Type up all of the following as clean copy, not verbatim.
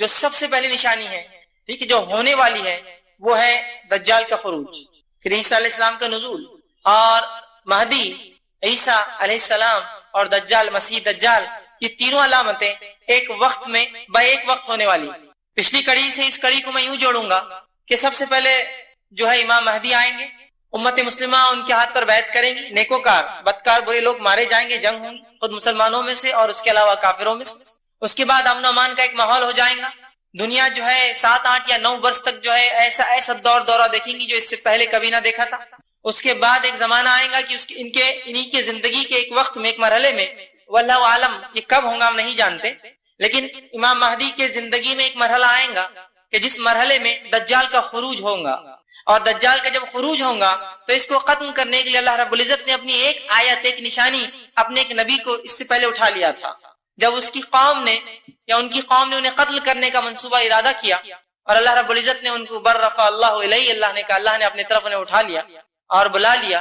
جو سب سے پہلی نشانی ہے، ٹھیک ہے، جو ہونے والی ہے، وہ ہے دجال کا خروج، پھر عیسیٰ علیہ السلام کا نزول، اور مہدی، عیسیٰ علیہ السلام اور دجال، مسیح دجال، یہ تینوں علامتیں ایک وقت میں ایک وقت ہونے والی۔ پچھلی کڑی سے اس کڑی کو میں یوں جوڑوں گا کہ سب سے پہلے جو ہے امام مہدی آئیں گے، امت مسلمہ ان کے ہاتھ پر بیعت کریں گی، نیکوکار بدکار برے لوگ مارے جائیں گے، جنگ ہوں گی خود مسلمانوں میں سے اور اس کے علاوہ کافروں میں سے۔ اس کے بعد امن و امان کا ایک ماحول ہو جائے گا، دنیا جو ہے 7، 8 یا 9 برس تک جو ہے ایسا دورہ دیکھیں گی جو اس سے پہلے کبھی نہ دیکھا تھا۔ اس کے بعد ایک زمانہ آئے گا کہ انہی کے زندگی کے ایک وقت میں، ایک مرحلے میں، واللہ عالم یہ کب ہوگا ہم نہیں جانتے، لیکن امام مہدی کے زندگی میں ایک مرحلہ آئے گا کہ جس مرحلے میں دجال کا خروج ہوگا، اور دجال کا جب خروج ہوگا تو اس کو ختم کرنے کے لیے اللہ رب العزت نے اپنی ایک آیت، ایک نشانی اپنے ایک نبی کو اس سے پہلے اٹھا لیا تھا۔ جب اس کی قوم نے یا ان کی قوم نے انہیں قتل کرنے کا منصوبہ ارادہ کیا اور اللہ رب العزت نے ان کو بررفع اللہ علیہ، اللہ نے کہا، اللہ نے اپنی طرف انہیں اٹھا لیا اور بلا لیا،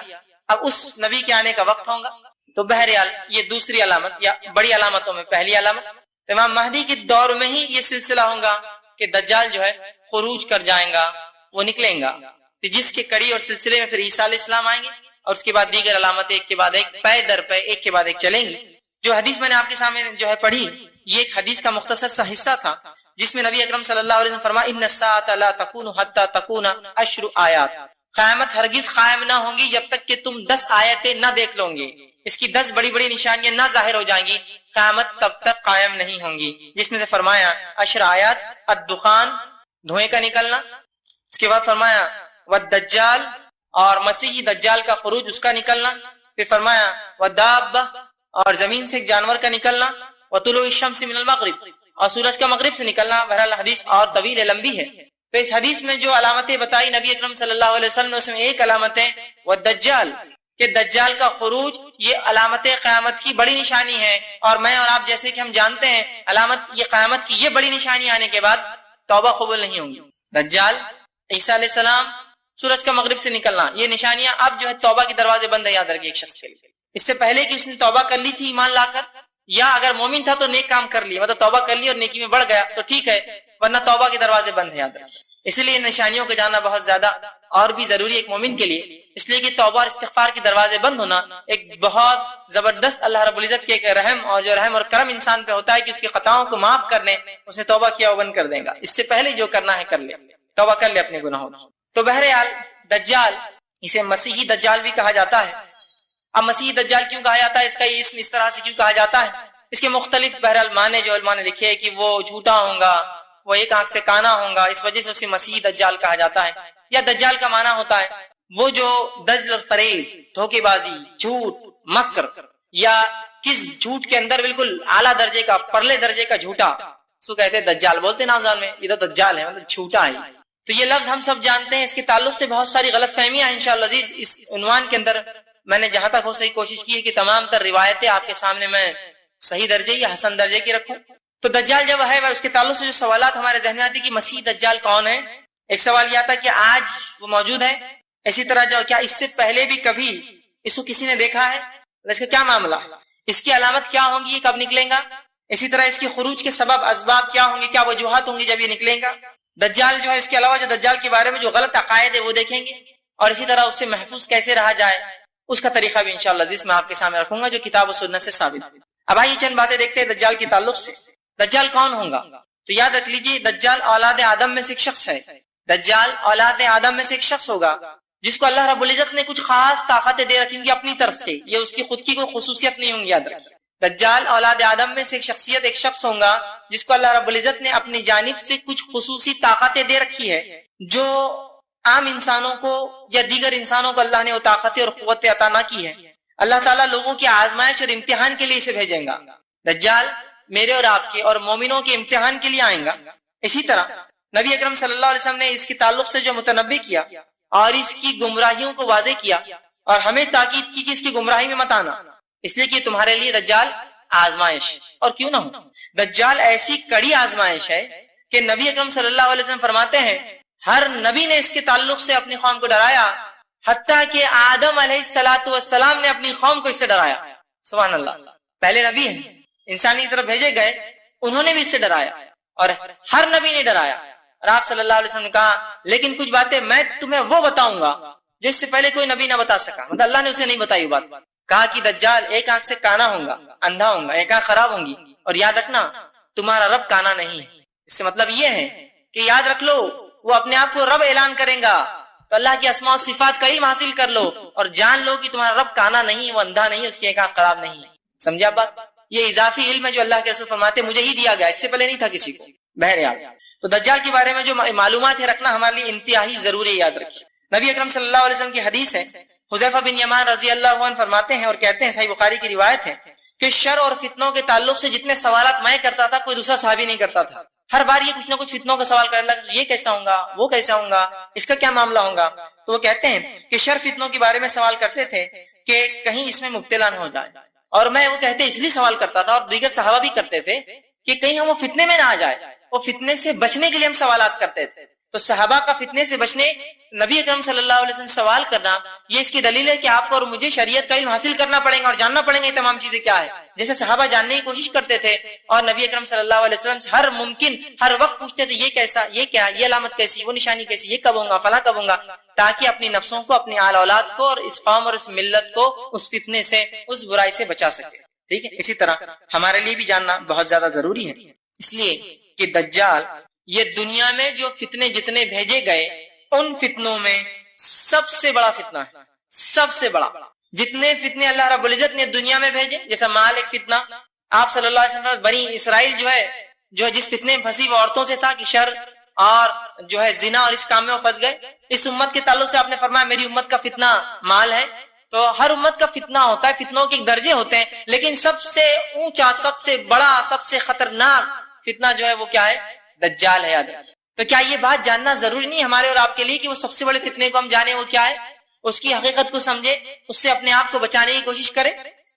اب اس نبی کے آنے کا وقت ہوگا۔ تو بہرحال یہ دوسری علامت یا بڑی علامتوں میں پہلی علامت، امام مہدی کے دور میں ہی یہ سلسلہ ہوگا کہ دجال جو ہے خروج کر جائیں گا، وہ نکلیں گا، جس کے کڑی اور سلسلے میں پھر عیسیٰ علیہ السلام آئیں گے، اور اس کے بعد دیگر علامتیں ایک کے بعد ایک، پے در پے، ایک کے بعد ایک چلیں گی۔ جو حدیث میں نے آپ کے سامنے جو ہے پڑھی، یہ ایک حدیث کا مختصر سا حصہ تھا جس میں نبی اکرم صلی اللہ علیہ وسلم فرمایا، ان الساعۃ لا تکون حتی تکون 10 آیات، قیامت ہرگز قائم نہ ہوں گی جب تک کہ تم 10 آیتیں نہ دیکھ لو گے، اس کی 10 بڑی بڑی نشانیاں نہ ظاہر ہو جائیں گی، قیامت تب تک قائم نہیں ہوں گی، جس میں سے فرمایا 10 آیات، الدخان، دھوئیں کا نکلنا، اس کے بعد فرمایا والدجال، اور مسیحی دجال کا خروج، اس کا نکلنا، پھر فرمایا والدابہ، اور زمین سے ایک جانور کا نکلنا، وطلوع الشمس من المغرب، اور سورج کا مغرب سے نکلنا۔ بہرحال حدیث اور طویل لمبی ہے، تو اس حدیث میں جو علامتیں بتائی نبی اکرم صلی اللہ علیہ وسلم نے، اس میں ایک علامت ہے والدجال، کہ دجال کا خروج یہ علامت قیامت کی بڑی نشانی ہے، اور میں اور آپ جیسے کہ ہم جانتے ہیں علامت یہ قیامت کی یہ بڑی نشانی آنے کے بعد توبہ قبول نہیں ہوں گی۔ دجال، عیسیٰ علیہ السلام، سورج کا مغرب سے نکلنا، یہ نشانیاں اب جو ہے توبہ کے دروازے بند ہے، یاد رکھیے ایک شخص کے لیے، اس سے پہلے کہ اس نے توبہ کر لی تھی ایمان لا کر، یا اگر مومن تھا تو نیک کام کر لیا، مطلب توبہ کر لی اور نیکی میں بڑھ گیا تو ٹھیک ہے، ورنہ توبہ کے دروازے بند ہے، یاد رکھیے۔ اسی لیے نشانیوں کو جاننا بہت زیادہ اور بھی ضروری ہے ایک مومن کے لیے، اس لیے کہ توبہ اور استغفار کے دروازے بند ہونا ایک بہت زبردست اللہ رب العزت کے ایک رحم، اور جو رحم اور کرم انسان پہ ہوتا ہے کہ اس کی خطاؤں کو معاف کرنے، اس نے توبہ کیا وہ بند کر دے گا، اس سے پہلے جو کرنا ہے کر لے، توبہ کر لے اپنے گناہوں۔ تو بہرحال دجال، اسے مسیحی دجال بھی کہا جاتا ہے۔ اب مسیحی دجال کیوں کہا جاتا ہے، اس کا یہ اسم اس طرح سے کیوں کہا جاتا ہے، اس کے مختلف بہرحال معنی جو علماء نے لکھے ہیں کہ وہ جھوٹا ہوگا، وہ ایک آنکھ سے کانا ہوگا، اس وجہ سے اسے مسیحی دجال کہا جاتا ہے۔ یا دجال کا معنی ہوتا ہے وہ جو دجل اور فریب، دھوکے بازی، جھوٹ، مکر، یا کس جھوٹ کے اندر بالکل اعلیٰ درجے کا، پرلے درجے کا جھوٹا، اس کو کہتے ہیں دجال، بولتے ہیں نامزان میں یہ تو دجال ہے، مطلب جھوٹا ہے۔ تو یہ لفظ ہم سب جانتے ہیں، اس کے تعلق سے بہت ساری غلط فہمیاں ہیں۔ انشاءاللہ عزیز اس عنوان کے اندر میں نے جہاں تک ہو سکی کوشش کی ہے کہ تمام تر روایتیں آپ کے سامنے میں صحیح درجے یا حسن درجے کی رکھوں۔ تو دجال جب ہے اس کے تعلق سے جو سوالات ہمارے ذہن میں آتے کہ مسیح دجال کون ہے، ایک سوال یہ آتا کہ آج وہ موجود ہے، اسی طرح جو کیا اس سے پہلے بھی کبھی اس کو کسی نے دیکھا ہے، اس کا کیا معاملہ، اس کی علامت کیا ہوں گی، یہ کب نکلیں گا، اسی طرح اس کے خروج کے سبب اسباب کیا ہوں گے، کیا وجوہات ہوں گی جب یہ نکلیں گا۔ دجال جو ہے، اس کے علاوہ جو دجال کے بارے میں جو غلط عقائد ہے وہ دیکھیں گے، اور اسی طرح اس سے محفوظ کیسے رہا جائے اس کا طریقہ بھی انشاءاللہ عزیز میں آپ کے سامنے رکھوں گا جو کتاب و سنت سے ثابت ہے۔ اب آئیے چند باتیں دیکھتے ہیں دجال کے تعلق سے۔ دجال کون ہوگا؟ تو یاد رکھ لیجیے دجال اولاد آدم میں سے ایک شخص ہے، دجال اولاد آدم میں سے ایک شخص ہوگا جس کو اللہ رب العزت نے کچھ خاص طاقتیں دے رکھی ہوں گی اپنی طرف سے، یہ اس کی خود کی کوئی خصوصیت نہیں ہوں گی، یاد رکھیے۔ دجال اولاد آدم میں سے ایک شخصیت، ایک شخص ہوگا جس کو اللہ رب العزت نے اپنی جانب سے کچھ خصوصی طاقتیں دے رکھی ہے جو عام انسانوں کو یا دیگر انسانوں کو اللہ نے وہ طاقتیں اور قوتیں عطا نہ کی ہے۔ اللہ تعالیٰ لوگوں کی آزمائش اور امتحان کے لیے اسے بھیجیں گا۔ دجال میرے اور آپ کے اور مومنوں کے امتحان کے لیے آئیں گا۔ اسی طرح نبی اکرم صلی اللہ علیہ وسلم نے اس کے تعلق سے جو متنبع کیا اور اس کی گمراہیوں کو واضح کیا اور ہمیں تاکید کی کہ اس کی گمراہی میں مت آنا، اس لیے کہ تمہارے لیے دجال آزمائش، اور کیوں نہ ہو، دجال ایسی کڑی آزمائش ہے کہ نبی اکرم صلی اللہ علیہ وسلم فرماتے ہیں ہر نبی نے اس کے تعلق سے اپنی قوم کو ڈرایا، حتیٰ کہ آدم علیہ السلام نے اپنی قوم کو اس سے ڈرایا۔ سبحان اللہ، پہلے نبی ہیں، انسانی کی طرف بھیجے گئے، انہوں نے بھی اس سے ڈرایا، اور ہر نبی نے ڈرایا، اور آپ صلی اللہ علیہ وسلم نے کہا لیکن کچھ باتیں میں تمہیں وہ بتاؤں گا جو اس سے پہلے کوئی نبی نہ بتا سکا، مطلب اللہ نے اسے نہیں بتائی وہ بات. کہا کہ دجال ایک آنکھ سے کانا ہوگا، اندھا ہوگا، ایک آنکھ خراب ہوں گی، اور یاد رکھنا تمہارا رب کانا نہیں. اس سے مطلب یہ ہے کہ یاد رکھ لو وہ اپنے آپ کو رب اعلان کریں گا، تو اللہ کی اسماء و صفات کا علم حاصل کر لو اور جان لو کہ تمہارا رب کانا نہیں، وہ اندھا نہیں، اس کی ایک آنکھ خراب نہیں ہے. سمجھے آپ بات؟ یہ اضافی علم ہے جو اللہ کے رسول فرماتے مجھے ہی دیا گیا، اس سے پہلے نہیں تھا کسی کو. بہرحال تو دجال کے بارے میں جو معلومات ہے رکھنا ہمارے لیے انتہائی ضروری ہے، یاد رکھیے. نبی اکرم صلی اللہ علیہ وسلم کی حدیث ہے، حذیفہ بن یمان رضی اللہ عنہ فرماتے ہیں اور کہتے ہیں، صحیح بخاری کی روایت ہے کہ شر اور فتنوں کے تعلق سے جتنے سوالات میں کرتا تھا کوئی دوسرا صحابی نہیں کرتا تھا. ہر بار یہ کچھ نہ کچھ فتنوں کا سوال کرنے لگا، یہ کیسا ہوگا، وہ کیسا ہوگا، اس کا کیا معاملہ ہوگا. تو وہ کہتے ہیں کہ شر فتنوں کے بارے میں سوال کرتے تھے کہ کہیں اس میں مبتلا نہ ہو جائے، اور میں وہ کہتے اس لیے سوال کرتا تھا اور دیگر صحابہ بھی کرتے تھے کہ کہیں ہم وہ فتنے میں نہ آ جائے، وہ فتنے سے بچنے کے لیے ہم سوالات کرتے تھے. تو صحابہ کا فتنے سے بچنے نبی اکرم صلی اللہ علیہ وسلم سوال کرنا، یہ اس کی دلیل ہے کہ آپ کو اور مجھے شریعت کا علم حاصل کرنا پڑے گا اور جاننا پڑے گا یہ تمام چیزیں کیا ہے. جیسے صحابہ جاننے کی کوشش کرتے تھے اور نبی اکرم صلی اللہ علیہ وسلم سے ہر ممکن ہر وقت پوچھتے تھے یہ کیسا، یہ کیا، یہ علامت کیسی، وہ نشانی کیسی، یہ کب ہوگا، فلاں کب ہوگا، تاکہ اپنی نفسوں کو، اپنی آل اولاد کو اور اس قوم اور اس ملت کو اس فتنے سے، اس برائی سے بچا سکے. ٹھیک ہے. اسی طرح ہمارے لیے بھی جاننا بہت زیادہ ضروری ہے، اس لیے کہ دجال یہ دنیا میں جو فتنے جتنے بھیجے گئے ان فتنوں میں سب سے بڑا فتنہ ہے، سب سے بڑا. جتنے فتنے اللہ رب العزت نے دنیا میں بھیجے، جیسا مال ایک فتنہ، آپ صلی اللہ علیہ وسلم بنی اسرائیل جو ہے جس فتنے میں پھنسی وہ عورتوں سے تھا کہ شر اور جو ہے زنا اور اس کام میں وہ پھنس گئے. اس امت کے تعلق سے آپ نے فرمایا میری امت کا فتنہ مال ہے. تو ہر امت کا فتنہ ہوتا ہے، فتنوں کے ایک درجے ہوتے ہیں، لیکن سب سے اونچا، سب سے بڑا، سب سے خطرناک فتنہ جو ہے وہ کیا ہے؟ دجال ہے. یاد رکھیں. تو کیا یہ بات جاننا ضروری نہیں ہمارے اور آپ کے لیے کہ وہ سب سے بڑے فتنے کو ہم جانیں وہ کیا ہے، اس کی حقیقت کو سمجھے، اس سے اپنے آپ کو بچانے کی کوشش کریں.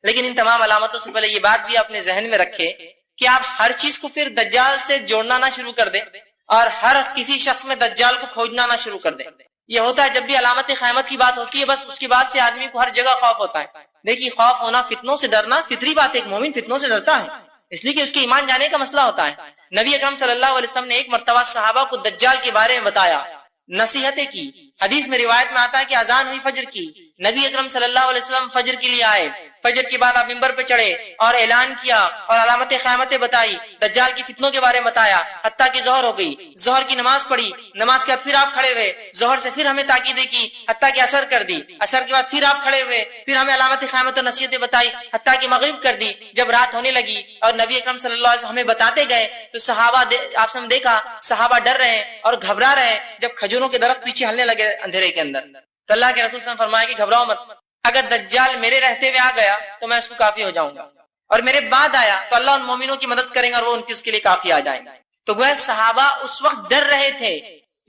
لیکن ان تمام علامتوں سے پہلے یہ بات بھی اپنے ذہن میں رکھے کہ آپ ہر چیز کو پھر دجال سے جوڑنا نہ شروع کر دیں اور ہر کسی شخص میں دجال کو کھوجنا نہ شروع کر دیں. یہ ہوتا ہے جب بھی علامت قیامت کی بات ہوتی ہے بس اس کے بعد سے آدمی کو ہر جگہ خوف ہوتا ہے. دیکھیے خوف ہونا، فتنوں سے ڈرنا فطری بات ہے، ایک مومن فتنوں سے ڈرتا ہے اس لیے کہ اس کے ایمان جانے کا مسئلہ ہوتا ہے. نبی اکرم صلی اللہ علیہ وسلم نے ایک مرتبہ صحابہ کو دجال کے بارے میں بتایا، نصیحتیں کی. حدیث میں روایت میں آتا ہے کہ اذان ہوئی فجر کی، نبی اکرم صلی اللہ علیہ وسلم فجر کے لیے آئے، فجر کے بعد آپ ممبر پہ چڑھے اور اعلان کیا اور علامت قیامتیں بتائی، دجال کی فتنوں کے بارے میں بتایا، حتیٰ کہ ظہر ہو گئی، ظہر کی نماز پڑھی، نماز کے بعد پھر آپ کھڑے ہوئے، ظہر سے پھر ہمیں تاکیدیں کی، حتیٰ کہ عصر کر دی، عصر کے بعد پھر آپ کھڑے ہوئے، پھر ہمیں علامت قیامت اور نصیحتیں بتائی، حتیٰ کہ مغرب کر دی. جب رات ہونے لگی اور نبی اکرم صلی اللہ علیہ وسلم ہمیں بتاتے گئے تو صحابہ آپ نے دیکھا صحابہ ڈر رہے ہیں اور گھبرا رہے ہیں. جب کھجوروں کے درخت پیچھے ہلنے لگے اندھیرے کے اندر تو اللہ کے رسول صلی اللہ علیہ وسلم فرمایا کہ گھبراؤ مت، اگر دجال میرے رہتے ہوئے آ گیا تو میں اس کو کافی ہو جاؤں گا، اور میرے بعد آیا تو اللہ ان مومنوں کی مدد کریں گا اور وہ اس کے لیے کافی آ جائیں گے. تو گویا صحابہ اس وقت ڈر رہے تھے،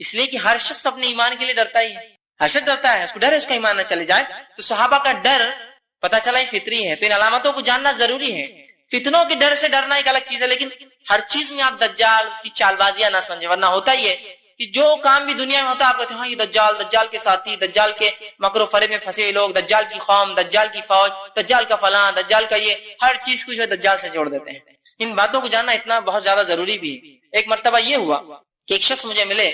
اس لیے کہ ہر شخص اپنے ایمان کے لیے ڈرتا ہی ہے، ہر شخص ڈرتا ہے، اس کو ڈر ہے اس کا ایمان نہ چلے جائے. تو صحابہ کا ڈر پتہ چلا یہ فطری ہے. تو ان علامتوں کو جاننا ضروری ہے. فتنوں کے ڈر سے ڈرنا ایک الگ چیز ہے، لیکن ہر چیز میں آپ دجال اس کی چال بازیاں نہ سمجھیں، ورنہ ہوتا ہی ہے کہ جو کام بھی دنیا میں ہوتا ہے آپ کہتے ہیں ہاں یہ دجال، دجال کے ساتھی، دجال کے مکر و فریب میں پھنسے ہوئے لوگ، دجال کی قوم، دجال کی فوج، دجال کا فلاں، دجال کا یہ، ہر چیز کو جو ہے دجال سے جوڑ دیتے ہیں. ان باتوں کو جاننا اتنا بہت زیادہ ضروری بھی ہے. ایک مرتبہ یہ ہوا کہ ایک شخص مجھے ملے،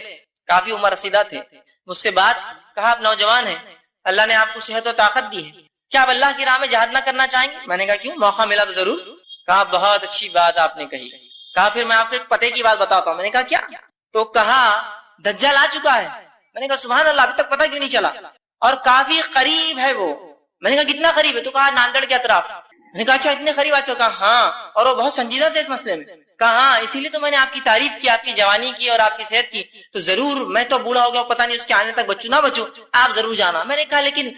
کافی عمر رسیدہ تھے، مجھ سے بات کہا آپ نوجوان ہیں، اللہ نے آپ کو صحت و طاقت دی ہے، کیا آپ اللہ کی راہ میں جہاد نہ کرنا چاہیں گے؟ میں نے کہا کیوں، موقع ملا تو ضرور. کہا بہت اچھی بات آپ نے کہی. کہا پھر میں آپ کو ایک پتے کی بات بتاتا ہوں. میں نے کہا کیا؟ تو کہا دجال آ چکا ہے. میں نے کہا سبحان اللہ، ابھی تک پتہ کیوں نہیں چلا؟ اور کافی قریب ہے وہ. میں نے کہا کتنا قریب ہے؟ تو کہا ناندڑ کے اطراف. میں نے کہا اچھا اتنے قریب آ چکا؟ ہاں. اور وہ بہت سنجیدہ تھے اس مسئلے میں. کہا ہاں اسی لیے تو میں نے آپ کی تعریف کی، آپ کی جوانی کی اور آپ کی صحت کی. تو ضرور، میں تو بوڑھا ہو گیا، پتہ نہیں اس کے آنے تک بچوں نہ بچوں، آپ ضرور جانا. میں نے کہا لیکن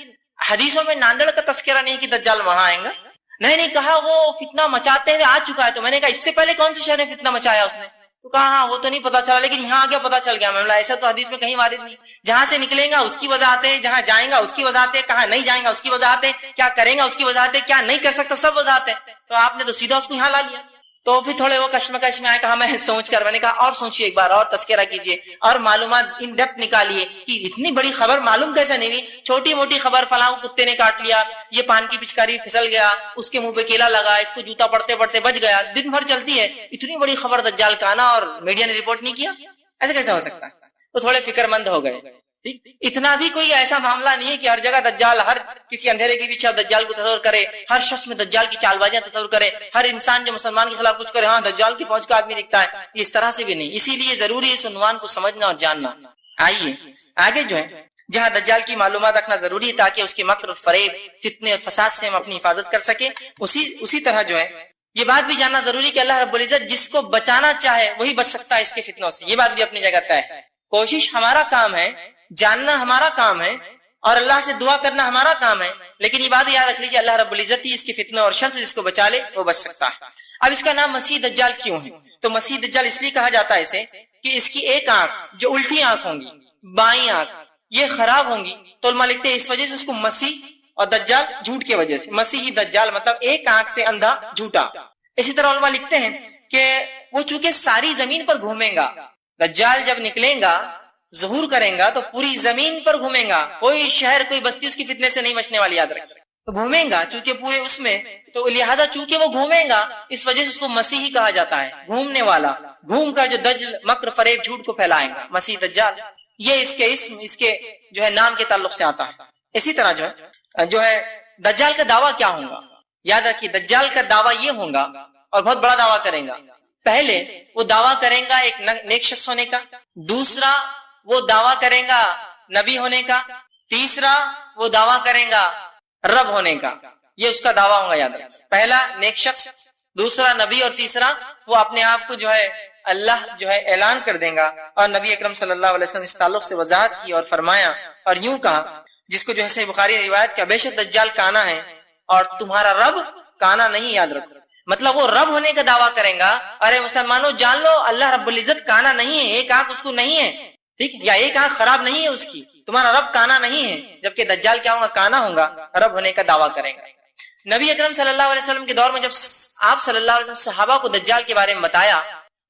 حدیثوں میں ناندڑ کا تذکرہ نہیں کہ دجال وہاں آئیں گا. نہیں کہا وہ فتنہ مچاتے ہوئے آ چکا ہے. تو میں نے کہا اس سے پہلے کون سے شہر نے فتنہ مچایا اس نے؟ تو کہا ہاں وہ تو نہیں پتا چلا، لیکن یہاں آگے پتا چل گیا. میں بولا ایسا تو حدیث میں کہیں وارد نہیں. جہاں سے نکلیں گا اس کی وضاحت ہے، جہاں جائیں گا اس کی وضاحت ہے، کہاں نہیں جائیں گا اس کی وضاحت ہے، کیا کریں گا اس کی وضاحت ہے، کیا نہیں کر سکتا سب وضاحت ہے. تو آپ نے تو سیدھا اس کو یہاں لا لیا. تو پھر تھوڑے وہ کشمکش میں آئے، کہا میں سوچ کر، میں نے کہا اور سوچیے ایک بار اور تذکرہ کیجیے اور معلومات ان ڈیپتھ نکالیے کہ اتنی بڑی خبر معلوم کیسے نہیں ہوئی، چھوٹی موٹی خبر فلاں کتے نے کاٹ لیا، یہ پان کی پچکاری پھسل گیا، اس کے منہ پہ کیلا لگا، اس کو جوتا پڑتے پڑتے بچ گیا، دن بھر چلتی ہے، اتنی بڑی خبر دجال کا آنا اور میڈیا نے رپورٹ نہیں کیا، ایسے کیسے ہو سکتا ہے؟ تو تھوڑے فکر مند ہو گئے. اتنا بھی کوئی ایسا معاملہ نہیں ہے کہ ہر جگہ دجال، ہر کسی اندھیرے کے پیچھے دجال کو تصور کرے، ہر شخص میں دجال کی چال بازیاں تصور کرے، ہر انسان جو مسلمان کے خلاف کچھ کرے ہاں دجال کی فوج کا آدمی دکھتا ہے، اس طرح سے بھی نہیں. اسی لیے ضروری ہے اس عنوان کو سمجھنا اور جاننا. آئیے آگے جو ہے جہاں دجال کی معلومات رکھنا ضروری ہے تاکہ اس کے مکر و فریب، فتنے اور فساد سے ہم اپنی حفاظت کر سکیں، اسی طرح جو ہے یہ بات بھی جاننا ضروری کہ اللہ رب العزت جس کو بچانا چاہے وہی بچ سکتا ہے اس کے فتنوں سے. یہ بات بھی اپنی جگہ طے ہے. کوشش ہمارا کام ہے، جاننا ہمارا کام ہے، اور اللہ سے دعا کرنا ہمارا کام ہے، لیکن یہ بات یاد رکھ لیجیے اللہ رب العزت ہی اس کے فتنوں اور شر سے جس کو بچا لے وہ بچ سکتا ہے. اب اس کا نام مسیح دجال کیوں ہے؟ تو مسیح دجال اس لیے کہا جاتا ہے اسے کہ اس کی ایک آنکھ جو الٹی آنکھ ہوں گی، بائیں آنکھ، یہ خراب ہوں گی. تو علماء لکھتے ہیں اس وجہ سے اس کو مسیح اور دجال جھوٹ کی وجہ سے، مسیحی دجال مطلب ایک آنکھ سے اندھا جھوٹا. اسی طرح علماء لکھتے ہیں کہ وہ چونکہ ساری زمین پر گھومے گا، دجال جب نکلے گا ظہور کریں گا تو پوری زمین پر گھومیں گا، کوئی شہر کوئی بستی اس کی فتنے سے نہیں بچنے والی، یاد رکھیں. تو گھومیں گا چونکہ پورے اس میں، تو لہذا چونکہ وہ گھومیں گا اس وجہ سے اس کو مسیحی کہا جاتا ہے، گھومنے والا، گھوم کر جو دجل مکر فریب جھوٹ کو پھیلائے گا، مسیح دجال. یہ اس کے اسم، اس کے جو ہے نام کے تعلق سے آتا ہے. اسی طرح جو ہے دجال کا دعویٰ کیا ہوگا؟ یاد رکھیے دجال کا دعویٰ یہ ہوگا اور بہت بڑا دعویٰ کریں گا. پہلے وہ دعویٰ کریں گا ایک نیک شخص ہونے کا، دوسرا وہ دعویٰ کریں گا نبی ہونے کا، تیسرا وہ دعویٰ کریں گا رب ہونے کا. یہ اس کا دعویٰ ہوگا، یاد رکھیں. پہلا نیک شخص، دوسرا نبی، اور تیسرا وہ اپنے آپ کو جو ہے اللہ جو ہے اعلان کر دیں گا. اور نبی اکرم صلی اللہ علیہ وسلم اس تعلق سے وضاحت کی اور فرمایا اور یوں کہا، جس کو جو ہے صحیح بخاری نے روایت کیا، بے شک دجال کانا ہے اور تمہارا رب کانا نہیں. یاد رکھو مطلب وہ رب ہونے کا دعویٰ کریں گا. ارے مسلمانوں جان لو اللہ رب العزت کانا نہیں ہے، ایک آنکھ اس کو نہیں ہے، ٹھیک، یا ایک آنکھ خراب نہیں ہے اس کی، تمہارا رب کانا نہیں ہے. جبکہ دجال کیا ہوگا؟ کانا ہوگا، رب ہونے کا دعویٰ کرے گا. نبی اکرم صلی اللہ علیہ وسلم کے دور میں جب آپ صلی اللہ علیہ وسلم صحابہ کو دجال کے بارے میں بتایا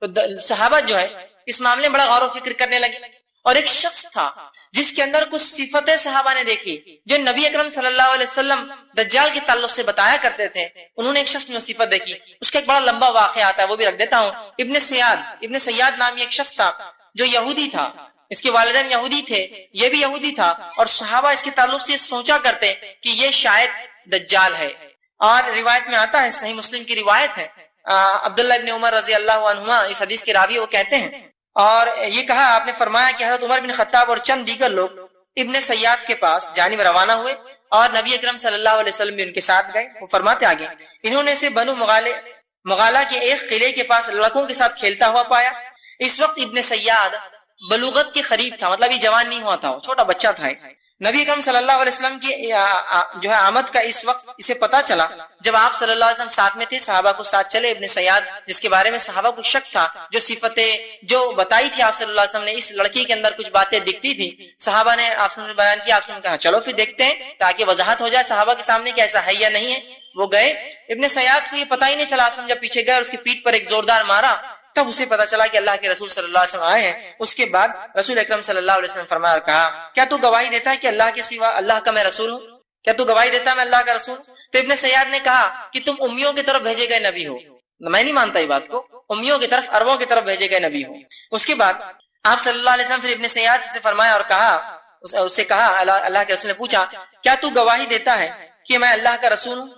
تو صحابہ جو ہے اس معاملے میں بڑا غور و فکر کرنے لگے. اور ایک شخص تھا جس کے اندر کچھ صفتیں صحابہ نے دیکھی جو نبی اکرم صلی اللہ علیہ وسلم دجال کے تعلق سے بتایا کرتے تھے. انہوں نے ایک شخص میں صفت دیکھی. اس کا ایک بڑا لمبا واقعہ آتا ہے، وہ بھی رکھ دیتا ہوں. ابن سیاد نامی ایک شخص تھا جو یہودی تھا، اس کے والدین یہودی تھے، یہ بھی یہودی تھا، اور صحابہ اس کے تعلق سے سوچا کرتے کہ یہ شاید دجال ہے. اور روایت میں آتا ہے، صحیح مسلم کی روایت ہے، عبداللہ ابن عمر رضی اللہ عنہما اس حدیث کے راوی وہ کہتے ہیں، اور یہ کہا آپ نے فرمایا کہ حضرت عمر بن خطاب اور چند دیگر لوگ ابن سیاد کے پاس جانب روانہ ہوئے اور نبی اکرم صلی اللہ علیہ وسلم بھی ان کے ساتھ گئے. وہ فرماتے آگے، انہوں نے اسے بنو مغالہ کے ایک قلعے کے پاس لڑکوں کے ساتھ کھیلتا ہوا پایا. اس وقت ابن سیاد بلوغت کے قریب تھا، مطلب یہ جوان نہیں ہوا تھا، وہ چھوٹا بچہ تھا. نبی اکرم صلی اللہ علیہ وسلم کی جو ہے آمد کا اس وقت اسے پتا چلا جب آپ صلی اللہ علیہ وسلم ساتھ میں تھے، صحابہ کو ساتھ چلے. ابن سیاد جس کے بارے میں صحابہ کو شک تھا، جو صفتیں جو بتائی تھی آپ صلی اللہ علیہ وسلم نے، اس لڑکی کے اندر کچھ باتیں دکھتی تھی، صحابہ نے آپ سے بیان کیا. آپ سے کہا چلو پھر دیکھتے ہیں تاکہ وضاحت ہو جائے صحابہ کے سامنے کہ ایسا ہے یا نہیں ہے. وہ گئے. ابن سیاد کو یہ پتہ ہی نہیں چلا، جب پیچھے گئے اور اس کی پیٹھ پر ایک زوردار مارا تب اسے پتا چلا کہ اللہ کے رسول صلی اللہ علیہ وسلم آئے ہیں. اس کے بعد رسول اکرم صلی اللہ علیہ وسلم فرمایا اور کہا، کیا تو گواہی دیتا ہے کہ اللہ کے سوا اللہ کا میں رسول ہوں؟ کیا تو گواہی دیتا ہے میں اللہ کا رسول؟ تو ابن سیاد نے کہا کہ تم امیوں کی طرف بھیجے گئے نبی ہو. میں نہیں مانتا یہ بات کو، امیوں کی طرف، عربوں کی طرف بھیجے گئے نبی ہو. اس کے بعد آپ صلی اللہ علیہ وسلم پھر ابن سیاد سے فرمایا اور کہا، اس سے کہا، اللہ کے رسول نے پوچھا کیا تو گواہی دیتا ہے کہ میں اللہ کا رسول ہوں؟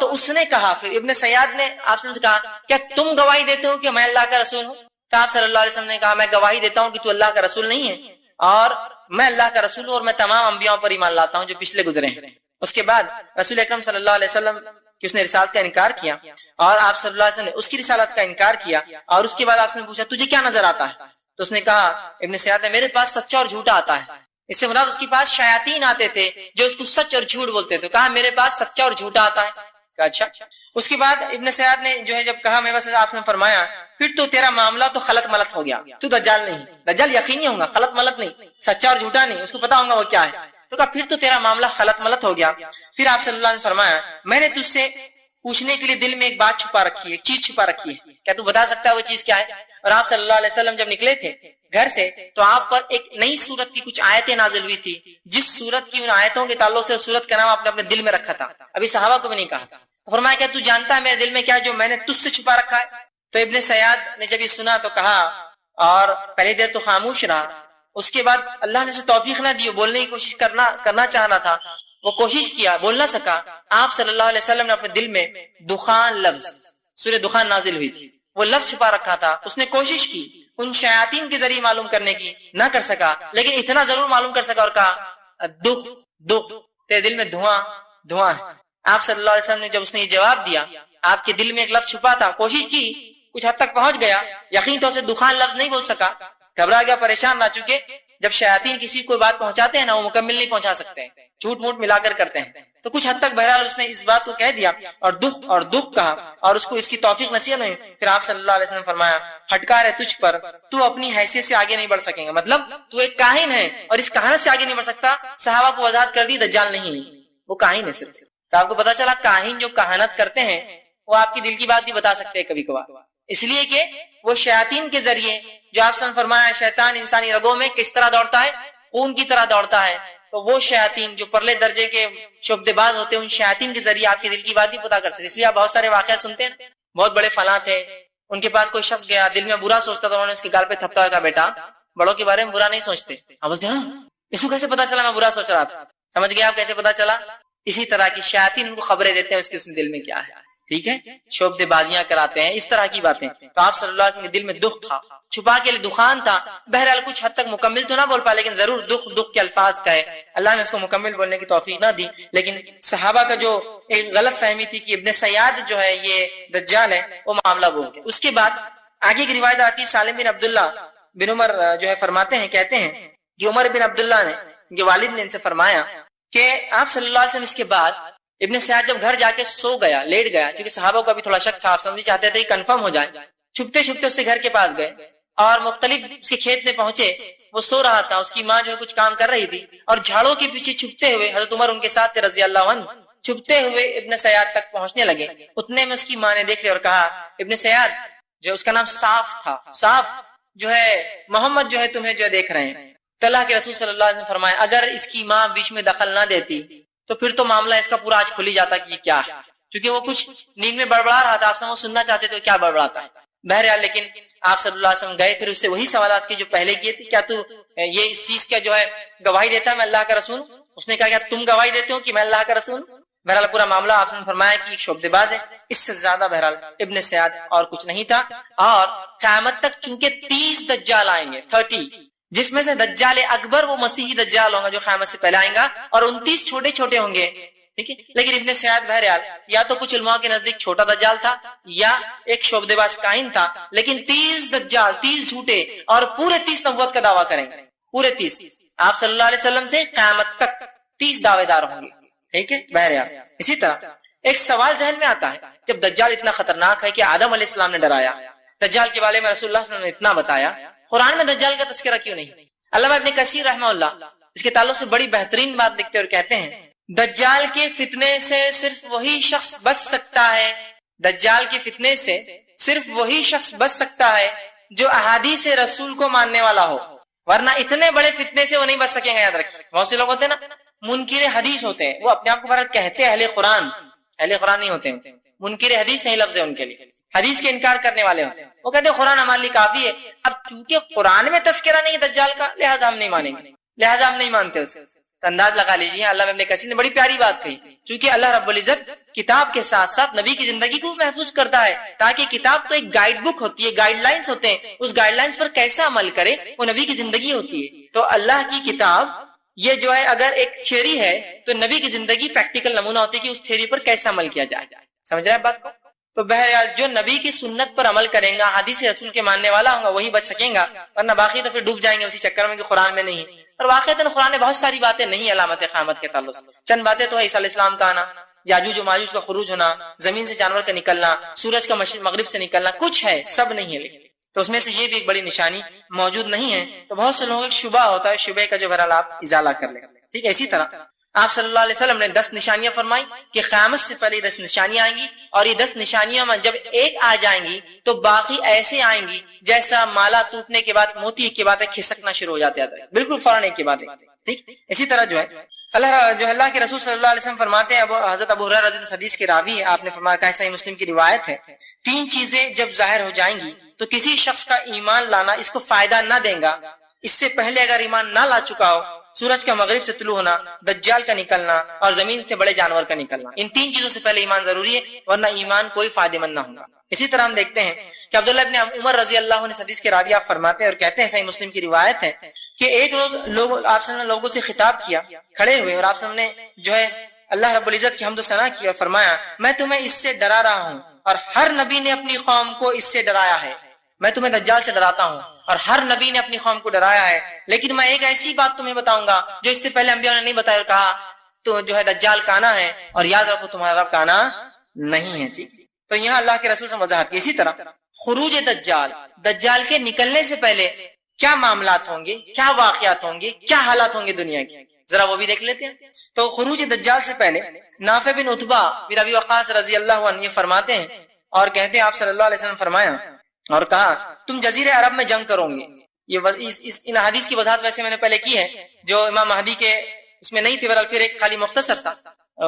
تو اس نے کہا، پھر ابن سیاد نے آپ سے کہا کیا تم گواہی دیتے ہو کہ میں اللہ کا رسول ہوں؟ تو آپ صلی اللہ علیہ وسلم نے کہا میں گواہی دیتا ہوں کہ تو اللہ کا رسول نہیں ہے، اور میں اللہ کا رسول ہوں اور میں تمام انبیاء پر ایمان لاتا ہوں جو پچھلے گزرے ہیں. اس کے بعد رسول اکرم صلی اللہ علیہ وسلم کہ اس نے رسالت کا انکار کیا اور آپ صلی اللہ علیہ وسلم نے اس کی رسالت کا انکار کیا. اور اس کے بعد آپ نے پوچھا تجھے کیا نظر آتا ہے؟ تو اس نے کہا، ابن سیاد نے، میرے پاس سچا اور جھوٹا آتا ہے. اس سے مراد اس کے پاس شیاطین آتے تھے جو اس کو سچ اور جھوٹ بولتے تھے. کہا میرے پاس سچا اور جھوٹا آتا ہے. کہا اچھا. اس کے بعد ابن سیاد نے جو ہے جب کہا میرے پاس، آپ نے فرمایا پھر تو تیرا معاملہ تو خلط ملط ہو گیا، تو دجال نہیں، دجال یقینی ہوگا، خلط ملط نہیں، سچا اور جھوٹا نہیں، اس کو پتا ہوگا وہ کیا ہے. تو کہا پھر تو تیرا معاملہ خلط ملط ہو گیا. پھر آپ صلی اللہ علیہ وسلم نے فرمایا میں نے تجھ سے پوچھنے کے لیے دل میں ایک بات چھپا رکھی ہے، ایک چیز چھپا رکھی ہے، کیا تو بتا سکتا ہے وہ چیز کیا ہے؟ اور آپ صلی اللہ علیہ وسلم جب نکلے تھے گھر سے تو آپ پر ایک نئی سورت کی کچھ آیتیں نازل ہوئی تھی، جس سورت کی ان آیتوں کے تعلق سے سورت کا نام آپ نے اپنے دل میں رکھا تھا، ابھی صحابہ کو بھی نہیں کہا تھا۔ تو فرمایا کیا تو جانتا ہے میرے دل میں کیا جو میں نے تجھ سے چھپا رکھا ہے؟ تو ابن سیاد نے جب یہ سنا تو کہا، اور پہلی دیر تو خاموش رہا، اس کے بعد اللہ نے اسے توفیق نہ دی، بولنے کی کوشش کرنا چاہنا تھا، وہ کوشش کیا، بول نہ سکا۔ آپ صلی اللہ علیہ وسلم نے اپنے دل میں دخان لفظ، سورہ دخان نازل ہوئی تھی، وہ لفظ چھپا رکھا تھا، اس نے کوشش کی ان شیاطین کے ذریعے معلوم کرنے کی، نہ کر سکا، لیکن اتنا ضرور معلوم کر سکا اور کہا دکھ دکھ، تیرے دل میں دھواں دھواں ہے۔ آپ صلی اللہ علیہ وسلم نے جب اس نے یہ جواب دیا، آپ کے دل میں ایک لفظ چھپا تھا، کوشش کی، کچھ حد تک پہنچ گیا، یقین تو اسے دخان لفظ نہیں بول سکا، گھبرا گیا، پریشان رہ چکے۔ جب شیاطین کسی کو بات پہنچاتے ہیں نا، وہ مکمل نہیں پہنچا سکتے ہیں، جھوٹ موٹ ملا کر کرتے ہیں، تو کچھ حد تک بہرحال اس نے اس بات کو کہہ دیا اور دکھ کہا، اور اس کو اس کی توفیق نصیب نہیں۔ پھر آپ صلی اللہ علیہ وسلم فرمایا پھٹکار ہے تجھ پر، تو اپنی حیثیت سے آگے نہیں بڑھ سکیں گا، مطلب تو ایک کاہن ہے اور اس کہانت سے آگے نہیں بڑھ سکتا۔ صحابہ کو وضاحت کر دی دجال نہیں، وہ کاہن ہے صرف۔ تو آپ کو پتا چلا کاہن جو کہانت کرتے ہیں وہ آپ کی دل کی بات بھی بتا سکتے ہیں کبھی کبھار، اس لیے کہ وہ شیاطین کے ذریعے، جو آپ نے فرمایا شیطان انسانی رگوں میں کس طرح دوڑتا ہے، خون کی طرح دوڑتا ہے، تو وہ شیاطین جو پرلے درجے کے شعبدے باز ہوتے ہیں، ان شیاطین کے ذریعے آپ کے دل کی بات بھی پتا کر سکتے۔ اس لیے آپ بہت سارے واقعات سنتے ہیں، بہت بڑے فلاں تھے، ان کے پاس کوئی شخص گیا، دل میں برا سوچتا تھا، انہوں نے اس کے گال پہ تھپتا ہوا کہا بیٹا بڑوں کے بارے میں برا نہیں سوچتے۔ آپ بولتے ہیں اس کو کیسے پتا چلا میں برا سوچ رہا تھا؟ سمجھ گئے آپ کیسے پتا چلا؟ اسی طرح کی شیاطین ان کو خبریں دیتے ہیں اس کے دل میں کیا ہے، ٹھیک ہے، شعبدے بازیاں کراتے ہیں، اس طرح کی باتیں۔ تو آپ صلی اللہ علیہ وسلم کے دل میں دکھ تھا، چھپا کے لیے دخان تھا، بہرحال کچھ حد تک مکمل تو نہ بول پا، لیکن ضرور دکھ کے الفاظ کہے۔ اللہ نے اس کو مکمل بولنے کی توفیق نہ دی، لیکن صحابہ کا جو ایک غلط فہمی تھی کہ ابن سیاد جو ہے یہ دجال ہے، وہ معاملہ وہ ہو گیا۔ اس کے بعد آگے کی روایت آتی ہے، سالم بن عبداللہ بن عمر جو ہے فرماتے ہیں، کہتے ہیں کہ عمر بن عبداللہ نے، کہ والد نے ان سے فرمایا کہ آپ صلی اللہ علیہ وسلم اس کے بعد ابن سیاد جب گھر جا کے سو گیا، لیٹ گیا، کیونکہ صحابہ کا بھی تھوڑا شک تھا، آپ سمجھ چاہتے تھے کہ کنفرم ہو جائے، چھپتے چھپتے اس سے گھر کے پاس گئے اور مختلف اس کے کھیت میں پہنچے، وہ سو رہا تھا، اس کی ماں جو ہے کچھ کام کر رہی تھی، اور جھاڑوں کے پیچھے چھپتے ہوئے حضرت عمر ان کے ساتھ سے رضی اللہ عنہ چھپتے ہوئے ابن سیاد تک پہنچنے لگے۔ اتنے میں اس کی ماں نے دیکھ لیا اور کہا ابن سیاد، جو اس کا نام صاف تھا، صاف جو ہے محمد جو ہے تمہیں جو ہے دیکھ رہے ہیں۔ تو اللہ کے رسول صلی اللہ علیہ وسلم فرمایا اگر اس کی ماں بیچ میں دخل نہ دیتی تو پھر تو معاملہ اس کا پورا آج کھل ہی جاتا کہ یہ کیا ہے، کیونکہ وہ کچھ نیند میں بڑبڑا رہا تھا، آپ سے وہ سننا چاہتے تھے کیا بڑبڑاتا ہے۔ بہرحال لیکن آپ صلی اللہ علیہ وسلم گئے، پھر اس سے وہی سوالات کی جو پہلے کیے تھے، کیا تو یہ اس چیز کا جو ہے گواہی دیتا ہے میں اللہ کا رسول؟ اس نے کہا کیا تم گواہی دیتے ہو کہ میں اللہ کا رسول؟ بہرحال پورا معاملہ آپ نے فرمایا کہ ایک شعبدے باز ہے، اس سے زیادہ بہرحال ابن سیاد اور کچھ نہیں تھا۔ اور قیامت تک چونکہ 30 دجال آئیں گے، 30، جس میں سے دجال اکبر وہ مسیحی دجال ہوں گا جو قیامت سے پہلے آئیں گا، اور 29 چھوٹے چھوٹے ہوں گے، ٹھیک ہے۔ لیکن ابن سیاد بہرحال یا تو کچھ علماء کے نزدیک چھوٹا دجال تھا یا ایک شعبدے باز کاہن تھا، لیکن 30 دجال، 30 جھوٹے، اور پورے 30 نبوت کا دعویٰ کریں گے، پورے 30۔ آپ صلی اللہ علیہ وسلم سے قیامت تک 30 دعوے دار ہوں گے، ٹھیک ہے۔ بہرحال اسی طرح ایک سوال ذہن میں آتا ہے، جب دجال اتنا خطرناک ہے کہ آدم علیہ السلام نے ڈرایا، دجال کے بارے میں رسول اللہ صلی اللہ علیہ وسلم نے اتنا بتایا، قرآن میں دجال کا تذکرہ کیوں نہیں؟ علامہ ابن کثیر رحمہ اللہ اس کے تعلق سے بڑی بہترین بات لکھتے اور کہتے ہیں دجال کے فتنے سے صرف وہی شخص بچ سکتا ہے، دجال کے فتنے سے صرف وہی شخص بچ سکتا ہے جو احادیث رسول کو ماننے والا ہو، ورنہ اتنے بڑے فتنے سے وہ نہیں بچ سکیں گے۔ یاد رکھیں بہت سے لوگ ہوتے ہیں نا منکر حدیث ہوتے ہیں، وہ اپنے آپ کو بہرحال کہتے ہیں اہل قرآن، اہل قرآن نہیں ہوتے ہیں، منکر حدیث ہے لفظ ہے ان کے لیے، حدیث کے انکار کرنے والے ہوتے ہیں، وہ کہتے ہیں قرآن ہمارے لیے کافی ہے۔ اب چونکہ قرآن میں تذکرہ نہیں دجال کا، لہٰذا ہم نہیں مانیں گے، لہٰذا ہم نہیں مانتے اسے۔ تو انداز لگا لیجیے، اللہ ابن کثیر نے بڑی پیاری بات کہی، چونکہ اللہ رب العزت کتاب کے ساتھ ساتھ نبی کی زندگی کو محفوظ کرتا ہے، تاکہ کتاب تو ایک گائیڈ بک ہوتی ہے، گائیڈ لائنز ہوتے ہیں، اس گائیڈ لائنز پر کیسا عمل کرے وہ نبی کی زندگی ہوتی ہے۔ تو اللہ کی کتاب یہ جو ہے اگر ایک تھیوری ہے تو نبی کی زندگی پریکٹیکل نمونہ ہوتی ہے کہ اس تھیوری پر کیسا عمل کیا جائے، سمجھ رہے ہیں بات کو؟ تو بہرحال جو نبی کی سنت پر عمل کریں گا، حدیث رسول کے ماننے والا ہوگا، وہی بچ سکیں گا، ورنہ باقی تو پھر ڈوب جائیں گے اسی چکر میں کہ قرآن میں نہیں۔ اور واقعتاً قرآن میں بہت ساری باتیں نہیں علامت قیامت کے تعلق سے، چند باتیں تو ہے، عیسیٰ علیہ السلام کا آنا، یاجوج و ماجوج کا خروج ہونا، زمین سے جانور کا نکلنا، سورج کا مشرق مغرب سے نکلنا، کچھ ہے، سب نہیں ہے، لیکن تو اس میں سے یہ بھی ایک بڑی نشانی موجود نہیں ہے۔ تو بہت سے لوگوں کو ایک شبہ ہوتا ہے، شبہ کا جو بہرحال آپ ازالہ کر لیں، ٹھیک ہے۔ اسی طرح آپ صلی اللہ علیہ وسلم نے 10 نشانیاں فرمائی کہ قیامت سے پہلے 10 نشانیاں آئیں گی، اور یہ 10 نشانیاں میں جب ایک آ جائیں گی تو باقی ایسے آئیں گی جیسا مالا ٹوٹنے کے بعد موتی کے بعد کھسکنا شروع ہو جاتا ہے، بالکل فوراً ایک کے بعد ایک. ٹھیک، اسی طرح جو ہے اللہ کے رسول صلی اللہ علیہ وسلم فرماتے ہیں، حضرت ابو ہریرہ رضی اللہ عنہ حدیث کے راوی ہے، آپ نے فرمایا کہ صحیح مسلم کی روایت ہے، 3 چیزیں جب ظاہر ہو جائیں گی تو کسی شخص کا ایمان لانا اس کو فائدہ نہ دے گا. اس سے پہلے اگر ایمان نہ لا چکا ہو، سورج کا مغرب سے طلوع ہونا، دجال کا نکلنا اور زمین سے بڑے جانور کا نکلنا، ان 3 چیزوں سے پہلے ایمان ضروری ہے، ورنہ ایمان کوئی فائدہ مند نہ ہوگا. اسی طرح ہم دیکھتے ہیں کہ عبداللہ ابن عمر رضی اللہ عنہ حدیث کے راوی آپ فرماتے ہیں اور کہتے ہیں، صحیح مسلم کی روایت ہے کہ ایک روز آپ صلی اللہ نے لوگوں سے خطاب کیا کھڑے ہوئے، اور آپ صلی اللہ نے جو ہے اللہ رب العزت کی حمد و ثنا کی اور فرمایا، میں تمہیں اس سے ڈرا رہا ہوں اور ہر نبی نے اپنی قوم کو اس سے ڈرایا ہے. میں تمہیں دجال سے ڈراتا ہوں اور ہر نبی نے اپنی قوم کو ڈرایا ہے، لیکن میں ایک ایسی بات تمہیں بتاؤں گا جو اس سے پہلے انبیاء نے نہیں بتایا اور کہا، تو جو ہے دجال کانا ہے، اور یاد رکھو تمہارا رب کانا نہیں ہے. ٹھیک، تو یہاں اللہ کے رسول سے وضاحت کی. اسی طرح خروج دجال، دجال کے نکلنے سے پہلے کیا معاملات ہوں گے، کیا واقعات ہوں گے، کیا حالات ہوں گے دنیا کی، ذرا وہ بھی دیکھ لیتے ہیں. تو خروج دجال سے پہلے نافع بن عتبہ بن ابی وقاص رضی اللہ عنہ یہ فرماتے ہیں اور کہتے ہیں، آپ صلی اللہ علیہ وسلم فرمایا اور کہا، تم جزیرے عرب میں جنگ کرو گے. یہ ان حدیث کی وضاحت ویسے میں نے پہلے کی ہے، جو امام مہدی کے اس میں نہیں تھی، بہرحال پھر ایک خالی مختصر سا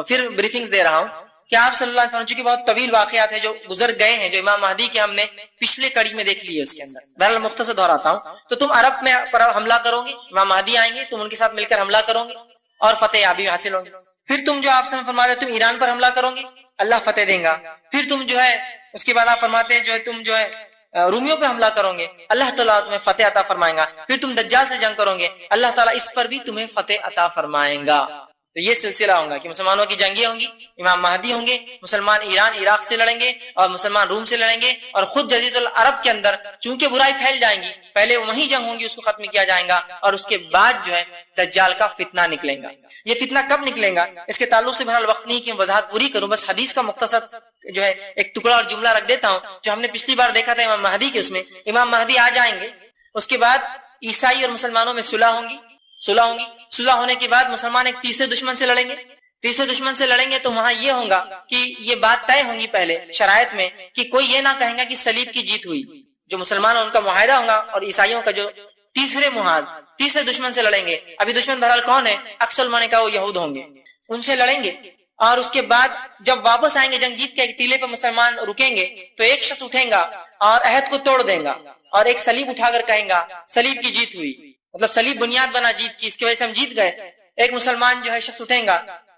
پھر بریفنگز دے رہا ہوں کہ آپ صلی اللہ علیہ وسلم چونکہ بہت طویل واقعات ہیں جو گزر گئے ہیں، جو امام مہدی کے ہم نے پچھلے کڑی میں دیکھ لی ہے، اس کے اندر بہرحال مختصر دہراتا ہوں. تو تم عرب میں حملہ کرو گے، امام مہدی آئیں گے، تم ان کے ساتھ مل کر حملہ کرو گے اور فتح یابی حاصل ہوگی. پھر تم جو آپ سے فرماتے ہیں تم ایران پر حملہ کرو گے، اللہ فتح دیں گا. پھر تم جو ہے اس کے بعد آپ فرماتے ہیں جو ہے تم جو ہے رومیوں پہ حملہ کرو گے، اللہ تعالیٰ تمہیں فتح عطا فرمائیں گا. پھر تم دجال سے جنگ کرو گے، اللہ تعالیٰ اس پر بھی تمہیں فتح عطا فرمائیں گا. تو یہ سلسلہ ہوگا کہ مسلمانوں کی جنگیں ہوں گی، امام مہدی ہوں گے، مسلمان ایران عراق سے لڑیں گے اور مسلمان روم سے لڑیں گے، اور خود جزیرۃ العرب کے اندر چونکہ برائی پھیل جائیں گی، پہلے وہی جنگ ہوں گی، اس کو ختم کیا جائے گا، اور اس کے بعد جو ہے دجال کا فتنہ نکلے گا. یہ فتنہ کب نکلے گا اس کے تعلق سے بہرحال وقت نہیں کہ میں وضاحت پوری کروں، بس حدیث کا مختصر جو ہے ایک ٹکڑا اور جملہ رکھ دیتا ہوں جو ہم نے پچھلی بار دیکھا تھا امام مہدی کے. اس میں امام مہدی آ جائیں گے، اس کے بعد عیسائی اور مسلمانوں میں صلح ہوگی. صلح ہونے کے بعد مسلمان ایک تیسرے دشمن سے لڑیں گے. تیسرے دشمن سے لڑیں گے تو وہاں یہ ہوگا کہ یہ بات طے ہوں گی پہلے شرائط میں کہ کوئی یہ نہ کہیں گا کہ صلیب کی جیت ہوئی. جو مسلمان ان کا معاہدہ ہوگا، اور عیسائیوں کا جو تیسرے محاذ تیسرے دشمن سے لڑیں گے. ابھی دشمن بہرحال کون ہے؟ اکثر مانے کا وہ یہود ہوں گے، ان سے لڑیں گے. اور اس کے بعد جب واپس آئیں گے جنگ جیت کے، ایک ٹیلے پہ مسلمان رکیں گے تو ایک شخص اٹھیں گا اور عہد کو توڑ دیں گا اور ایک صلیب اٹھا کر کہیں گا صلیب کی جیت ہوئی، مطلب صلیب بنیاد بنا جیت کی، اس کی وجہ سے ہم جیت گئے. ایک مسلمان جو ہے شخص اٹھیں گا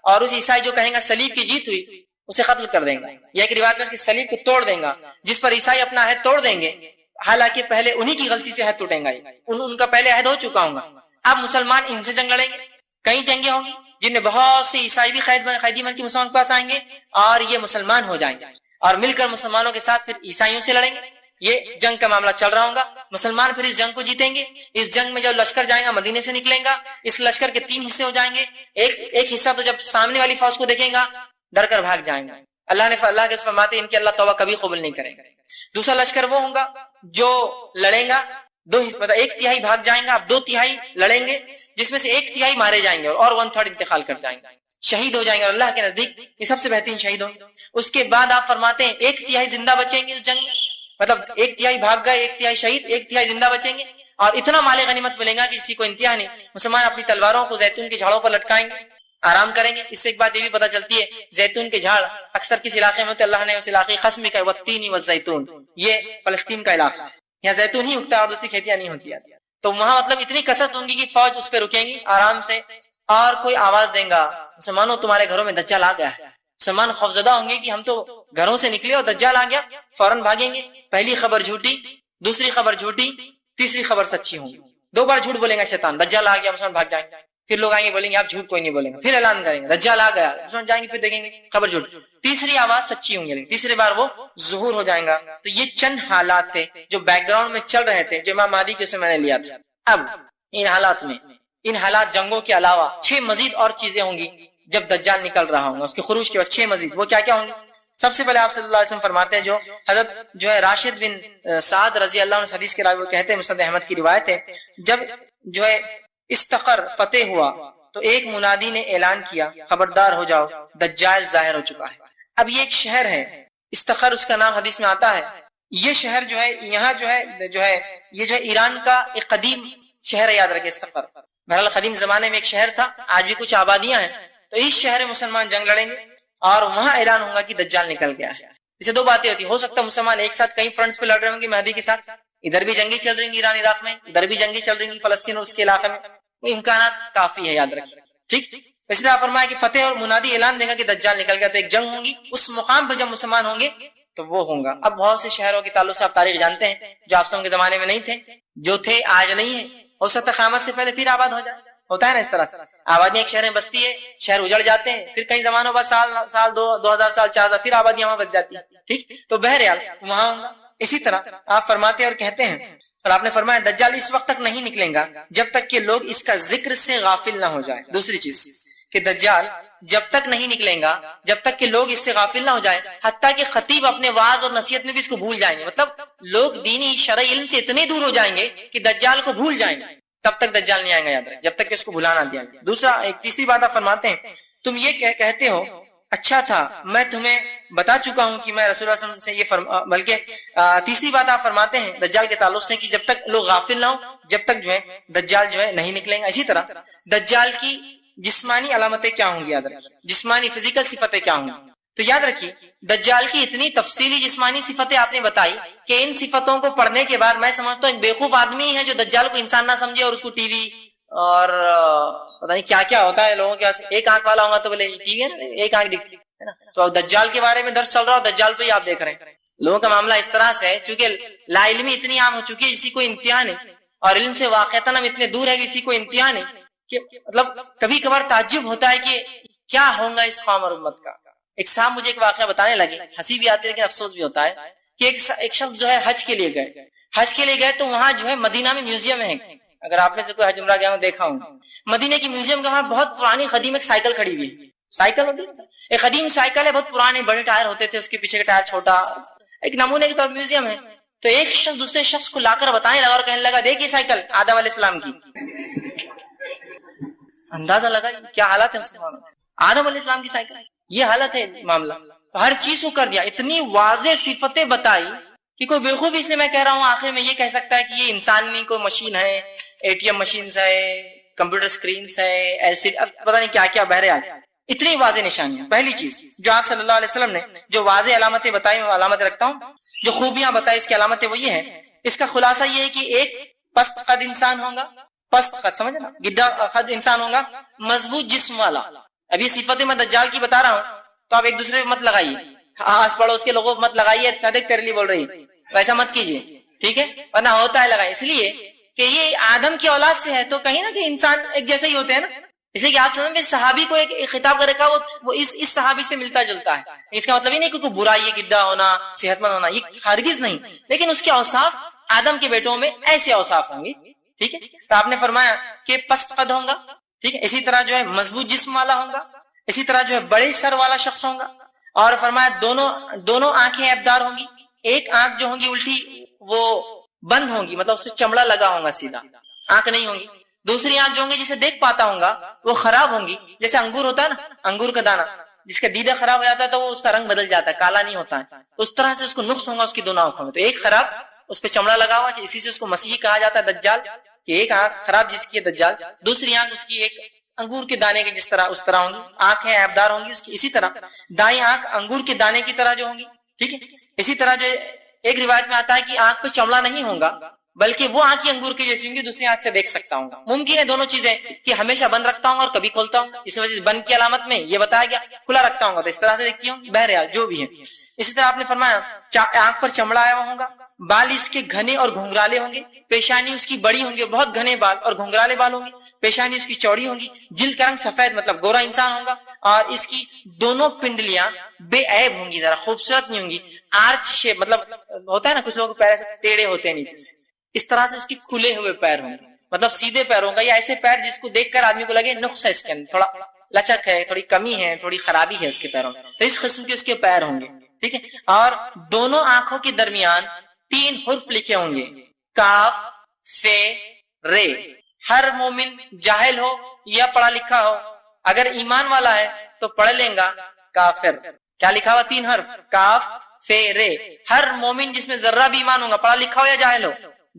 اور اس عیسائی جو کہیں گا صلیب کی جیت ہوئی، اسے قتل کر دیں گا. یہ ایک روایت میں اس کی صلیب کو توڑ دیں گا، جس پر عیسائی اپنا عہد توڑ دیں گے، حالانکہ پہلے انہی کی غلطی سے عہد ٹوٹیں گا، ان کا پہلے عہد ہو چکا ہوگا. اب مسلمان ان سے جنگ لڑیں گے. کئی جنگیں ہوں گی جن میں بہت سے عیسائی بھی قیدی بن کے مسلمان کے پاس آئیں گے اور یہ مسلمان ہو جائیں گے اور مل کر مسلمانوں کے ساتھ پھر عیسائیوں سے لڑیں گے. یہ جنگ کا معاملہ چل رہا ہوگا. مسلمان پھر اس جنگ کو جیتیں گے. اس جنگ میں جو لشکر جائے گا مدینے سے نکلیں گا. اس لشکر کے 3 حصے ہو جائیں گے. ایک حصہ تو جب سامنے والی فوج کو دیکھیں گا ڈر کر بھاگ جائیں گے. اللہ کے فرماتے ہیں ان کی اللہ توبہ کبھی قبول نہیں کرے گا. دوسرا لشکر وہ ہوگا جو لڑیں گا، مطلب 1/3 بھاگ جائیں گا، اب 2/3 لڑیں گے، جس میں سے 1/3 مارے جائیں گے اور 1/3 انتقال کر جائیں گے، شہید ہو جائیں گے اور اللہ کے نزدیک یہ سب سے بہترین شہید ہوں گے. اس کے بعد آپ فرماتے ہیں 1/3 زندہ بچیں گے اس جنگ میں، مطلب 1/3 بھاگ گئے، 1/3 شہید، 1/3 زندہ بچیں گے اور اتنا مال غنیمت ملے گا کہ کسی کو انتہا نہیں. مسلمان اپنی تلواروں کو زیتون کے جھاڑوں پر لٹکائیں گے، آرام کریں گے. اس سے ایک بات یہ بھی پتہ چلتی ہے زیتون کے جھاڑ اکثر کس علاقے میں ہوتے اللہ نے اس علاقے قسم کا والتین والزیتون، یہ فلسطین کا علاقہ ہے، یہاں زیتون ہی اگتا ہے اور دوسری کھیتیاں نہیں ہوتی. تو وہاں مطلب اتنی کثرت ہوں گی کہ فوج اس پہ رکیں گی آرام سے اور کوئی آواز دیں گا مسلمانوں تمہارے گھروں میں دجال آ گیا ہے. مسلمان خوفزدہ ہوں گے کہ ہم تو گھروں سے نکلے اور دجال آ گیا، فوراً بھاگیں گے. پہلی خبر جھوٹی، دوسری خبر جھوٹی، تیسری خبر سچی ہوں گی. 2 بار جھوٹ بولیں گا شیطان، دجال آ گیا، مسلمان بھاگ جائیں گے. پھر لوگ آئیں گے بولیں گے آپ جھوٹ کوئی نہیں بولیں گے، پھر اعلان کریں گے دجال آ گیا، مسلمان جائیں گے، پھر دیکھیں گے خبر جھوٹ، تیسری آواز سچی ہوں گی، تیسری بار وہ ظہور ہو جائیں گا. تو یہ چند حالات تھے جو بیک گراؤنڈ میں چل رہے تھے جو امام مہدی کے سے میں نے لیا تھا. اب ان حالات جنگوں کے علاوہ 6 مزید اور چیزیں ہوں گی جب دجال نکل رہا ہوگا، اس کے خروج کے بعد 6 مزید. وہ کیا کیا ہوں گی؟ سب سے پہلے آپ صلی اللہ علیہ وسلم فرماتے ہیں، جو حضرت جو ہے راشد بن سعد رضی اللہ عنہ حدیث کے راوی وہ کہتے ہیں، مسند احمد کی روایت ہے، جب جو ہے استخر فتح ہوا تو ایک منادی نے اعلان کیا خبردار ہو جاؤ دجال ظاہر ہو چکا ہے. اب یہ ایک شہر ہے استخر اس کا نام حدیث میں آتا ہے. یہ شہر جو ہے یہاں جو ہے یہ جو ہے ایران کا ایک قدیم شہر ہے, یاد رکھے استخر. بہرحال قدیم زمانے میں ایک شہر تھا, آج بھی کچھ آبادیاں ہیں. تو اس شہر میں مسلمان جنگ لڑیں گے اور وہاں اعلان ہوگا کہ دجال نکل گیا ہے. اسے دو باتیں ہوتی ہیں, ہو سکتا ہے مسلمان ایک ساتھ کئی فرنٹس پہ لڑ رہے ہوں گے مہدی کے ساتھ, ادھر بھی جنگیں چل رہی ہیں ایران عراق میں, ادھر بھی جنگیں چل رہی ہیں فلسطین اور اس کے علاقے میں, وہ امکانات کافی ہے, یاد رکھیے. ٹھیک, اس لیے فرمایا کہ فتح اور منادی اعلان دے گا کہ دجال نکل گیا, تو ایک جنگ ہوگی اس مقام پہ جب مسلمان ہوں گے تو وہ ہوگا. اب بہت سے شہروں کے تعلق سے آپ تاریخ جانتے ہیں جو آپ سب کے زمانے میں نہیں تھے, جو تھے آج نہیں ہے, ہو سکتا ہے قیامت سے پہلے پھر آباد ہو جائے. ہوتا ہے نا اس طرح سے, آبادی ایک شہر میں بستی ہے, شہر اجڑ جاتے ہیں, پھر کئی زمانوں بعد سال 2000 سال 4000 پھر آبادی وہاں بس جاتی ہے. ٹھیک, تو بہرحال وہاں ہوگا. اسی طرح آپ فرماتے اور کہتے ہیں, اور آپ نے فرمایا دجال اس وقت تک نہیں نکلے گا جب تک کہ لوگ اس کا ذکر سے غافل نہ ہو جائے. دوسری چیز کہ دجال جب تک نہیں نکلے گا جب تک کہ لوگ اس سے غافل نہ ہو جائیں, حتیٰ کہ خطیب اپنے وعظ اور نصیحت میں بھی اس کو بھول جائیں گے. مطلب لوگ دینی شرعی علم سے اتنے دور ہو جائیں گے کہ دجال کو بھول جائیں گے, تب تک دجال نہیں آئے گا, یاد رکھیں, جب تک کہ اس کو بھلا نہ دیا جائے. دوسرا ایک تیسری بات آپ فرماتے ہیں, تم یہ کہتے ہو اچھا تھا میں تمہیں بتا چکا ہوں کہ میں رسول اللہ صلی اللہ علیہ وسلم سے یہ بلکہ تیسری بات آپ فرماتے ہیں دجال کے تعلق سے کہ جب تک لوگ غافل نہ ہو جب تک جو ہے دجال جو ہے نہیں نکلیں گا. اسی طرح دجال کی جسمانی علامتیں کیا ہوں گی, یاد رکھیے, جسمانی فزیکل صفتیں کیا ہوں گی. تو یاد رکھیے دجال کی اتنی تفصیلی جسمانی صفتیں آپ نے بتائی کہ ان صفتوں کو پڑھنے کے بعد میں سمجھتا ہوں ایک بیوقوف آدمی ہے جو دجال کو انسان نہ سمجھے اور اس کو ٹی وی اور پتہ نہیں کیا کیا ہوتا ہے لوگوں کے پاس, ایک آنکھ والا ہوگا تو بولے ٹی وی ہے نا, ایک آنکھ دکھتی ہے نا. تو دجال کے بارے میں درس چل رہا ہو, دجال پہ ہی آپ دیکھ رہے ہیں. لوگوں کا معاملہ اس طرح سے ہے چونکہ لا علمی اتنی عام ہو چکی ہے جسی کو انتہا نہیں, اور علم سے واقعتاً ہم اتنے دور ہے کہ کسی کو انتہا نہیں, کہ مطلب کبھی کبھار تعجب ہوتا ہے کہ کیا ہوگا اس قوم اور امت کا. ایک صاحب مجھے ایک واقعہ بتانے لگے, ہنسی بھی آتی ہے لیکن افسوس بھی ہوتا ہے کہ ایک شخص جو ہے حج کے لیے گئے تو وہاں جو ہے مدینہ میں میوزیم ہے. اگر آپ میں سے کوئی حج عمرہ گیا ہو دیکھا ہوں, مدینہ کی میوزیم کا وہاں بہت پرانی قدیم ایک سائیکل کھڑی ہوئی ہے. سائیکل ہوتی ہے, ایک قدیم سائیکل ہے, بہت پرانے بڑے ٹائر ہوتے تھے, اس کے پیچھے کا ٹائر چھوٹا, ایک نمونے کے طور میوزیم ہے. تو ایک شخص دوسرے شخص کو لا کر بتانے لگا اور کہنے لگا دیکھیے سائیکل آدم علیہ السلام کی. اندازہ لگا کیا حالت ہے مسلمانوں, آدم علیہ السلام کی سائیکل, یہ حالت ہے معاملہ. تو ہر چیز کو کر دیا, اتنی واضح صفتیں بتائی کہ کوئی بیوقوف, اس لیے میں کہہ رہا ہوں آخر میں یہ کہہ سکتا ہے کہ یہ انسان نہیں, کوئی مشین ہے, اے ٹی ایم مشینز ہے, کمپیوٹر سکرینز ہے, ایسڈ, پتہ نہیں کیا کیا. بہرحال اتنی واضح نشانیاں. پہلی چیز جو آپ صلی اللہ علیہ وسلم نے جو واضح علامتیں بتائی, میں علامتیں رکھتا ہوں, جو خوبیاں بتائی اس کی علامتیں وہ یہ ہے. اس کا خلاصہ یہ ہے کہ ایک پست قد انسان ہوگا, پست قد سمجھے نا, گدھا قد انسان ہوگا, مضبوط جسم والا. اب یہ صفتیں میں دجال کی بتا رہا ہوں تو آپ ایک دوسرے پہ مت لگائیے, آس پڑوس کے لوگوں مت لگائیے, اتنا دیکھ تیرے لیے بول رہی ہے, ویسا مت کیجیے, ٹھیک ہے, ورنہ ہوتا ہے لگائیں. اس لیے کہ یہ آدم کی اولاد سے ہے تو کہیں نا کہ انسان ایک جیسے ہی ہوتے ہیں نا, اس لیے کہ آپ سمجھ میں صحابی کو ایک خطاب کر رکھا وہ اس صحابی سے ملتا جلتا ہے. اس کا مطلب یہ نہیں کہ کوئی برا, یہ گڈھا ہونا, صحت مند ہونا, یہ ہرگز نہیں, لیکن اس کے اوصاف آدم کے بیٹوں میں ایسے اوصاف ہوں گے. ٹھیک ہے, تو آپ نے فرمایا کہ پست قد ہوگا, ٹھیک ہے, اسی طرح جو ہے مضبوط جسم والا ہوگا, اسی طرح جو ہے بڑے سر والا شخص ہوگا, اور فرمایا دونوں آنکھیں عیبدار ہوں گی. ایک آنکھ جو ہوں گی الٹی وہ بند ہوں گی, مطلب اس پہ چمڑا لگا ہوگا, سیدھا آنکھ نہیں ہوں گی. دوسری آنکھ جو ہوں گی جسے دیکھ پاتا ہوں گا وہ خراب ہوں گی, جیسے انگور ہوتا ہے نا, انگور کا دانا جس کا دیدہ خراب ہو جاتا ہے تو وہ اس کا رنگ بدل جاتا ہے, کالا نہیں ہوتا ہے, اس طرح سے اس کو نقص ہوگا اس کی دونوں آنکھوں میں. تو ایک خراب, اس پہ چمڑا لگا ہوا, اسی سے اس کو مسیح کہا جاتا ہے, دجال, کہ ایک آنکھ خراب جس کی ہے دجال. دوسری آنکھ اس کی ایک انگور کے دانے کے جس طرح اس طرح ہوں گی, آنکھیں عیبدار ہوں گی اس کی. اسی طرح دائیں آنکھ انگور کے دانے کی طرح جو ہوں گی, ٹھیک ہے. اسی طرح جو ایک روایت میں آتا ہے کہ آنکھ پہ چمڑا نہیں ہوگا بلکہ وہ آنکھ انگور کی جیسی ہوں گی, دوسری آنکھ سے دیکھ سکتا ہوں. ممکن ہے دونوں چیزیں کہ ہمیشہ بند رکھتا ہوں اور کبھی کھولتا ہوں, اس وجہ سے بند کی علامت میں یہ بتایا گیا, کھلا رکھتا ہوں تو اس طرح سے دیکھتی ہوں. بہرحال جو بھی ہے, اسی طرح آپ نے فرمایا آنکھ پر چمڑا آیا ہوگا, بال اس کے گھنے اور گھنگرالے ہوں گے, پیشانی اس کی بڑی ہوں گے, بہت گھنے بال اور گھنگرالے بال ہوں گے, پیشانی اس کی چوڑی ہوں گی, جلد کا رنگ سفید مطلب گورا انسان ہوگا, اور اس کی دونوں پنڈلیاں بے عیب ہوں گی, ذرا خوبصورت نہیں ہوں گی, آرچ شیپ, مطلب ہوتا ہے نا کچھ لوگوں کے پیر ٹیڑے ہوتے ہیں نیچے سے, اس طرح سے اس کی کھلے ہوئے پیر ہوں گے, مطلب سیدھے پیر ہوں گا, یا ایسے پیر جس کو دیکھ کر آدمی کو لگے نقص ہے اس کے اندر, تھوڑا لچک ہے, تھوڑی کمی ہے, تھوڑی خرابی ہے اس کے پیروں میں, تو اس قسم کے اس کے پیر ہوں گے, ٹھیک ہے. اور دونوں آنکھوں کے درمیان 3 حرف لکھے ہوں گے, کاف, فے, رے. ہر مومن جاہل ہو یا پڑھا لکھا ہو، اگر ایمان والا ہے تو پڑھ لیں گا کافر. کیا لکھا ہوا؟ 3 حرف، کاف فے رے. ہر مومن جس میں ذرہ بھی ایمان ہوگا، پڑھا لکھا ہو یا جاہل ہو،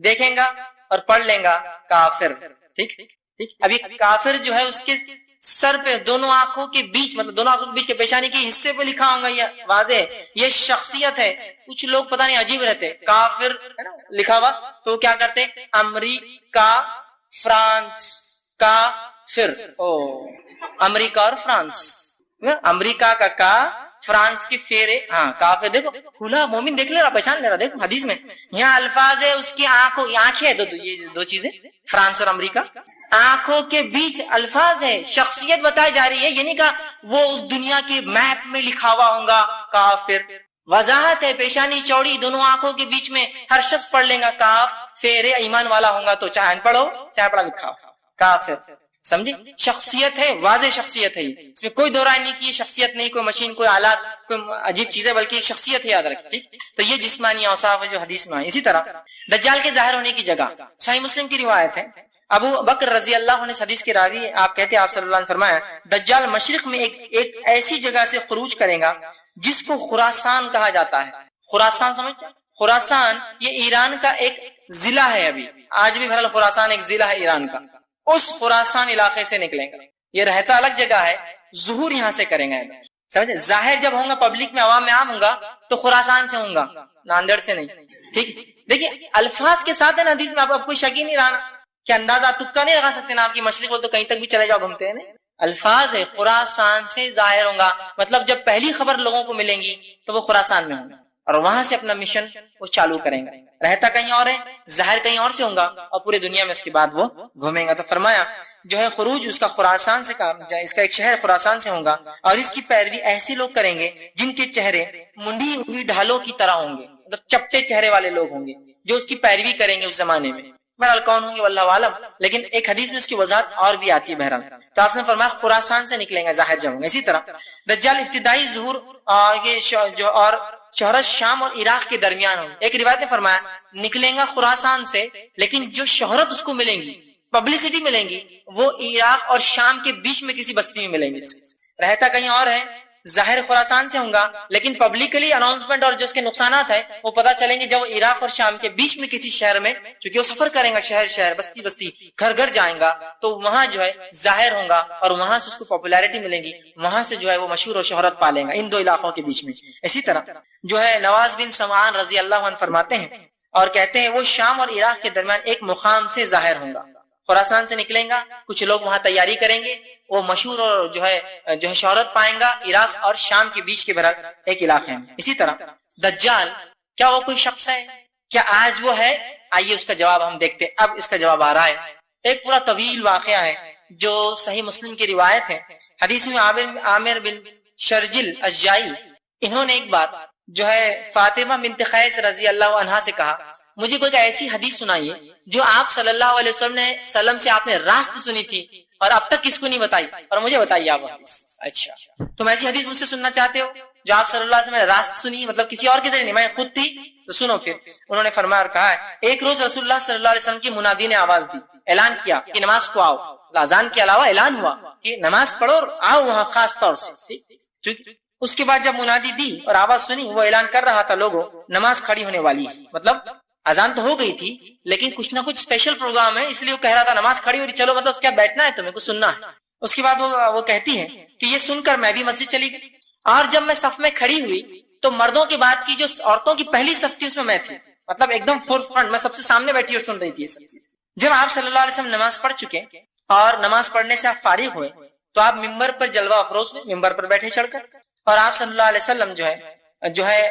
دیکھیں گا اور پڑھ لیں گا کافر. ٹھیک ٹھیک. ابھی کافر جو ہے اس کے سر پہ دونوں آنکھوں کے بیچ، مطلب دونوں آنکھوں کے بیچ کے پیشانی کے حصے پہ لکھا ہوگا، یہ واضح ہے، یہ شخصیت ہے. کچھ لوگ پتہ نہیں عجیب رہتے، کافر لکھا ہوا تو کیا کرتے؟ امریکہ فرانس کافر. امریکہ اور فرانس، امریکہ کا کا، فرانس کی فیرے، ہاں کافر. دیکھو کھلا مومن دیکھ لے رہا، پہچان لے رہا. دیکھو حدیث میں یہاں الفاظ ہے، اس کی آنکھوں، آنکھیں ہے یہ 2 چیزیں، فرانس اور امریکہ، آنکھوں کے بیچ الفاظ ہے، شخصیت بتائی جا رہی ہے. یہ نہیں کہا وہ اس دنیا کے میپ میں لکھا ہوا ہوگا کافر. وضاحت ہے، پیشانی چوڑی، دونوں آنکھوں کے بیچ میں، ہر شخص پڑھ لیں گا کاف فیرے. ایمان والا ہوگا تو چاہے ان پڑھو چاہے پڑھا لکھا ہو، کافر. سمجھے؟ شخصیت ہے، واضح شخصیت ہے، اس میں کوئی دو رائے نہیں کی شخصیت نہیں، کوئی مشین، کوئی آلات، کوئی عجیب چیز ہے، بلکہ ایک شخصیت ہے، یاد رکھیں. تو یہ جسمانی اوصاف ہے جو حدیث میں آئی. اسی طرح دجال کے ظاہر ہونے کی جگہ، صحیح مسلم کی روایت ہے، ابو بکر رضی اللہ عنہ حدیث کے راوی، آپ کہتے ہیں آپ صلی اللہ علیہ وسلم فرمایا دجال مشرق میں ایک ایسی جگہ سے خروج کرے گا جس کو خراسان کہا جاتا ہے. خراسان سمجھتے ہیں؟ خراسان یہ ایران کا ایک ضلع ہے، ابھی آج بھی بہرحال خراسان ایک ضلع ہے ایران کا. اس خراسان علاقے سے نکلیں گا. یہ رہتا الگ جگہ ہے، ظہور یہاں سے کریں گے. سمجھے؟ ظاہر جب ہوں گا پبلک میں، عوام میں عام ہوں گا تو خراسان سے ہوں گا، ناندیڑ سے نہیں. ٹھیک. دیکھیے الفاظ کے ساتھ ہے نا حدیث میں، آپ کوئی شک ہی نہیں رہا کہ اندازہ تکا نہیں لگا سکتے نا، آپ کی مشرق ہو تو کہیں تک بھی چلے جاؤ گھومتے ہیں. الفاظ ہے خراسان سے ظاہر ہوں گا، مطلب جب پہلی خبر لوگوں کو ملیں گی تو وہ خراسان میں ہوں گے اور وہاں سے اپنا مشن وہ چالو کریں گے. رہتا کہیں اور ہے، ظاہر کہیں اور سے ہوں گا اور پورے دنیا میں اس کے بعد وہ گھومیں گا. تو فرمایا جو ہے خروج اس کا خراسان سے کا، اس کا ایک شہر خراسان سے ہوں گا اور اس کی پیروی ایسے لوگ کریں گے جن کے چہرے منڈی ہوئی ڈھالوں کی طرح ہوں گے، مطلب چپٹے چہرے والے لوگ ہوں گے جو اس کی پیروی کریں گے اس زمانے میں. بہرحال کون ہوں گے واللہ عالم، لیکن ایک حدیث میں اس کی وضاحت اور بھی آتی ہے. بہرحال تو آپ نے فرمایا خراسان سے نکلیں گے ظاہر جب ہوں گے. اسی طرح دجال ابتدائی ظہور اور شہرت شام اور عراق کے درمیان ہوں. ایک روایت نے فرمایا نکلیں گا خراسان سے، لیکن جو شہرت اس کو ملیں گی، پبلسٹی ملیں گی، وہ عراق اور شام کے بیچ میں کسی بستی میں ملیں گے. رہتا کہیں اور ہے، ظاہر خراسان سے ہوں گا، لیکن پبلکلی اناؤنسمنٹ اور جو اس کے نقصانات ہیں وہ پتہ چلیں گے جب وہ عراق اور شام کے بیچ میں کسی شہر میں، چونکہ وہ سفر کریں گا شہر شہر، بستی بستی، گھر گھر جائیں گا، تو وہاں جو ہے ظاہر ہوں گا اور وہاں سے اس کو پاپولیرٹی ملے گی، وہاں سے جو ہے وہ مشہور و شہرت پالیں گا ان 2 علاقوں کے بیچ میں. اسی طرح جو ہے نواز بن سمعان رضی اللہ عنہ فرماتے ہیں اور کہتے ہیں وہ شام اور عراق کے درمیان ایک مقام سے ظاہر ہوں گا. خراسان سے نکلیں گا، کچھ لوگ وہاں تیاری کریں گے، وہ مشہور اور جو ہے شہرت پائیں گا عراق اور شام کے بیچ کے برابر ایک علاقے میں. اسی طرح دجال کیا وہ کوئی شخص ہے؟ کیا آج وہ ہے؟ آئیے اس کا جواب ہم دیکھتے ہیں. اب اس کا جواب آ رہا ہے. ایک پورا طویل واقعہ ہے جو صحیح مسلم کی روایت ہے. حدیث میں عامر بن شرجل اشجعی، انہوں نے ایک بار جو ہے فاطمہ بنت قیس رضی اللہ عنہا سے کہا مجھے کوئی ایسی حدیث سنائیے جو آپ صلی اللہ علیہ وسلم سے آپ نے راست سنی تھی اور اب تک کس کو نہیں بتائی، اور مجھے بتائیے آپ حدیث. اچھا تم ایسی حدیث مجھ سے سننا چاہتے ہو جو آپ صلی اللہ علیہ وسلم نے راست سنی، مطلب کسی اور کی طرح نہیں، میں خود تھی، تو سنو. پھر انہوں نے فرمایا اور کہا ہے ایک روز رسول اللہ صلی اللہ علیہ وسلم کی منادی نے آواز دی، اعلان کیا کہ نماز کو آؤ. اذان کے علاوہ اعلان ہوا کہ نماز پڑھو اور آؤ وہاں خاص طور سے. اس کے بعد جب منادی دی اور آواز سنی، وہ اعلان کر رہا تھا لوگوں نماز کھڑی ہونے والی ہے. مطلب اذان تو ہو گئی تھی لیکن کچھ نہ کچھ اسپیشل پروگرام ہے، اس لیے وہ کہہ رہا تھا نماز کھڑی ہو رہی، چلو مطلب اس کے بعد بیٹھنا ہے، تمہیں کچھ سننا ہے. اس کے بعد وہ کہتی ہے کہ یہ سن کر میں بھی مسجد چلی گئی اور جب میں صف میں کھڑی ہوئی تو مردوں کے بعد کی جو عورتوں کی پہلی صف تھی اس میں تھی، مطلب ایک دم فور فرنٹ، میں سب سے سامنے بیٹھی اور سن رہی تھی. جب آپ صلی اللہ علیہ وسلم نماز پڑھ چکے اور نماز پڑھنے سے آپ فارغ ہوئے تو آپ ممبر پر جلوہ افروز ہوئے، ممبر پر بیٹھے چڑھ کر، اور آپ صلی اللہ علیہ وسلم جو ہے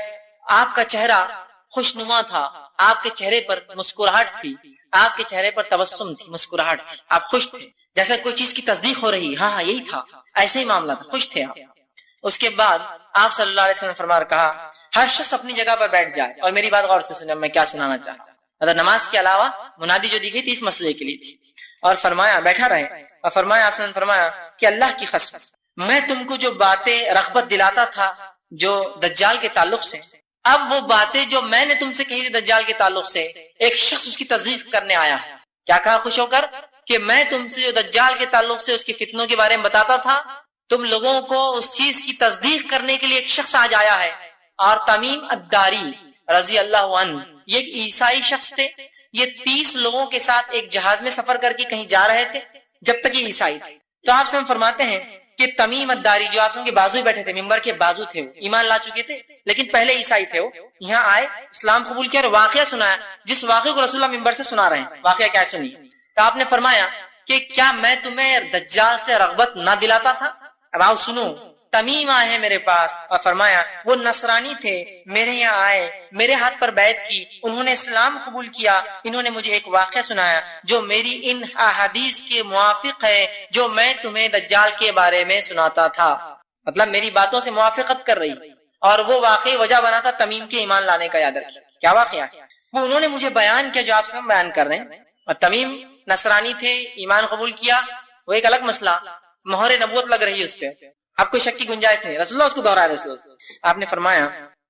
آپ کا چہرہ خوشنما تھا، آپ کے چہرے پر مسکراہٹ تھی، آپ کے چہرے پر تبسم تھی، مسکراہٹ تھی، آپ خوش تھے جیسے کوئی چیز کی تصدیق ہو رہی. ہاں یہی تھا، ایسے ہی معاملہ تھا، خوش تھے آپ. اس کے بعد آپ صلی اللہ علیہ وسلم فرمایا کہا ہر شخص اپنی جگہ پر بیٹھ جائے اور میری بات غور سے سنیں، میں کیا سنانا چاہتا ہوں. مطلب نماز کے علاوہ منادی جو دی گئی تھی اس مسئلے کے لیے تھی، اور فرمایا بیٹھا رہے اور فرمایا آپ نے فرمایا کہ اللہ کی قسم میں تم کو جو باتیں رغبت دلاتا تھا جو دجال کے تعلق سے، اب وہ باتیں جو میں نے تم سے کہی تھی دجال کے تعلق سے ایک شخص اس کی تصدیق کرنے آیا ہے. کیا کہا خوش ہو کر کہ میں تم سے جو دجال کے تعلق سے اس کی فتنوں کے بارے میں بتاتا تھا، تم لوگوں کو اس چیز کی تصدیق کرنے کے لیے ایک شخص آج آیا ہے، اور تمیم الداری رضی اللہ عنہ یہ ایک عیسائی شخص تھے، یہ 30 لوگوں کے ساتھ ایک جہاز میں سفر کر کے کہیں جا رہے تھے جب تک یہ عیسائی تھے۔ تو آپ سے فرماتے ہیں کہ تمیم الداری جو آپ کے بازو بیٹھے تھے، ممبر کے بازو تھے، وہ ایمان لا چکے تھے لیکن پہلے عیسائی تھے، وہ یہاں آئے، اسلام قبول کیا اور واقعہ سنایا، جس واقعے کو رسول اللہ ممبر سے سنا رہے ہیں۔ واقعہ کیا سنیے۔ تو آپ نے فرمایا کہ کیا میں تمہیں دجال سے رغبت نہ دلاتا تھا؟ اب آؤ سنو۔ تمیم آئے ہیں میرے پاس اور فرمایا وہ نصرانی تھے، میرے یہاں آئے، میرے ہاتھ پر بیعت کی، انہوں نے اسلام قبول کیا، انہوں نے مجھے ایک واقعہ سنایا جو میری ان احادیث کے موافق ہے جو میں تمہیں دجال کے بارے میں سناتا تھا، مطلب میری باتوں سے موافقت کر رہی، اور وہ واقعی وجہ بنا تھا تمیم کے ایمان لانے کا۔ یاد رکھیے کیا واقعہ ہے وہ انہوں نے مجھے بیان کیا جو آپ سے بیان کر رہے ہیں۔ اور تمیم نصرانی تھے، ایمان قبول کیا، وہ ایک الگ مسئلہ، مہر نبوت لگ رہی ہے اس پہ، آپ کوئی شک کی گنجائش نہیں، رسول اللہ اس کو دہرا رہے رسول اللہ۔ آپ نے فرمایا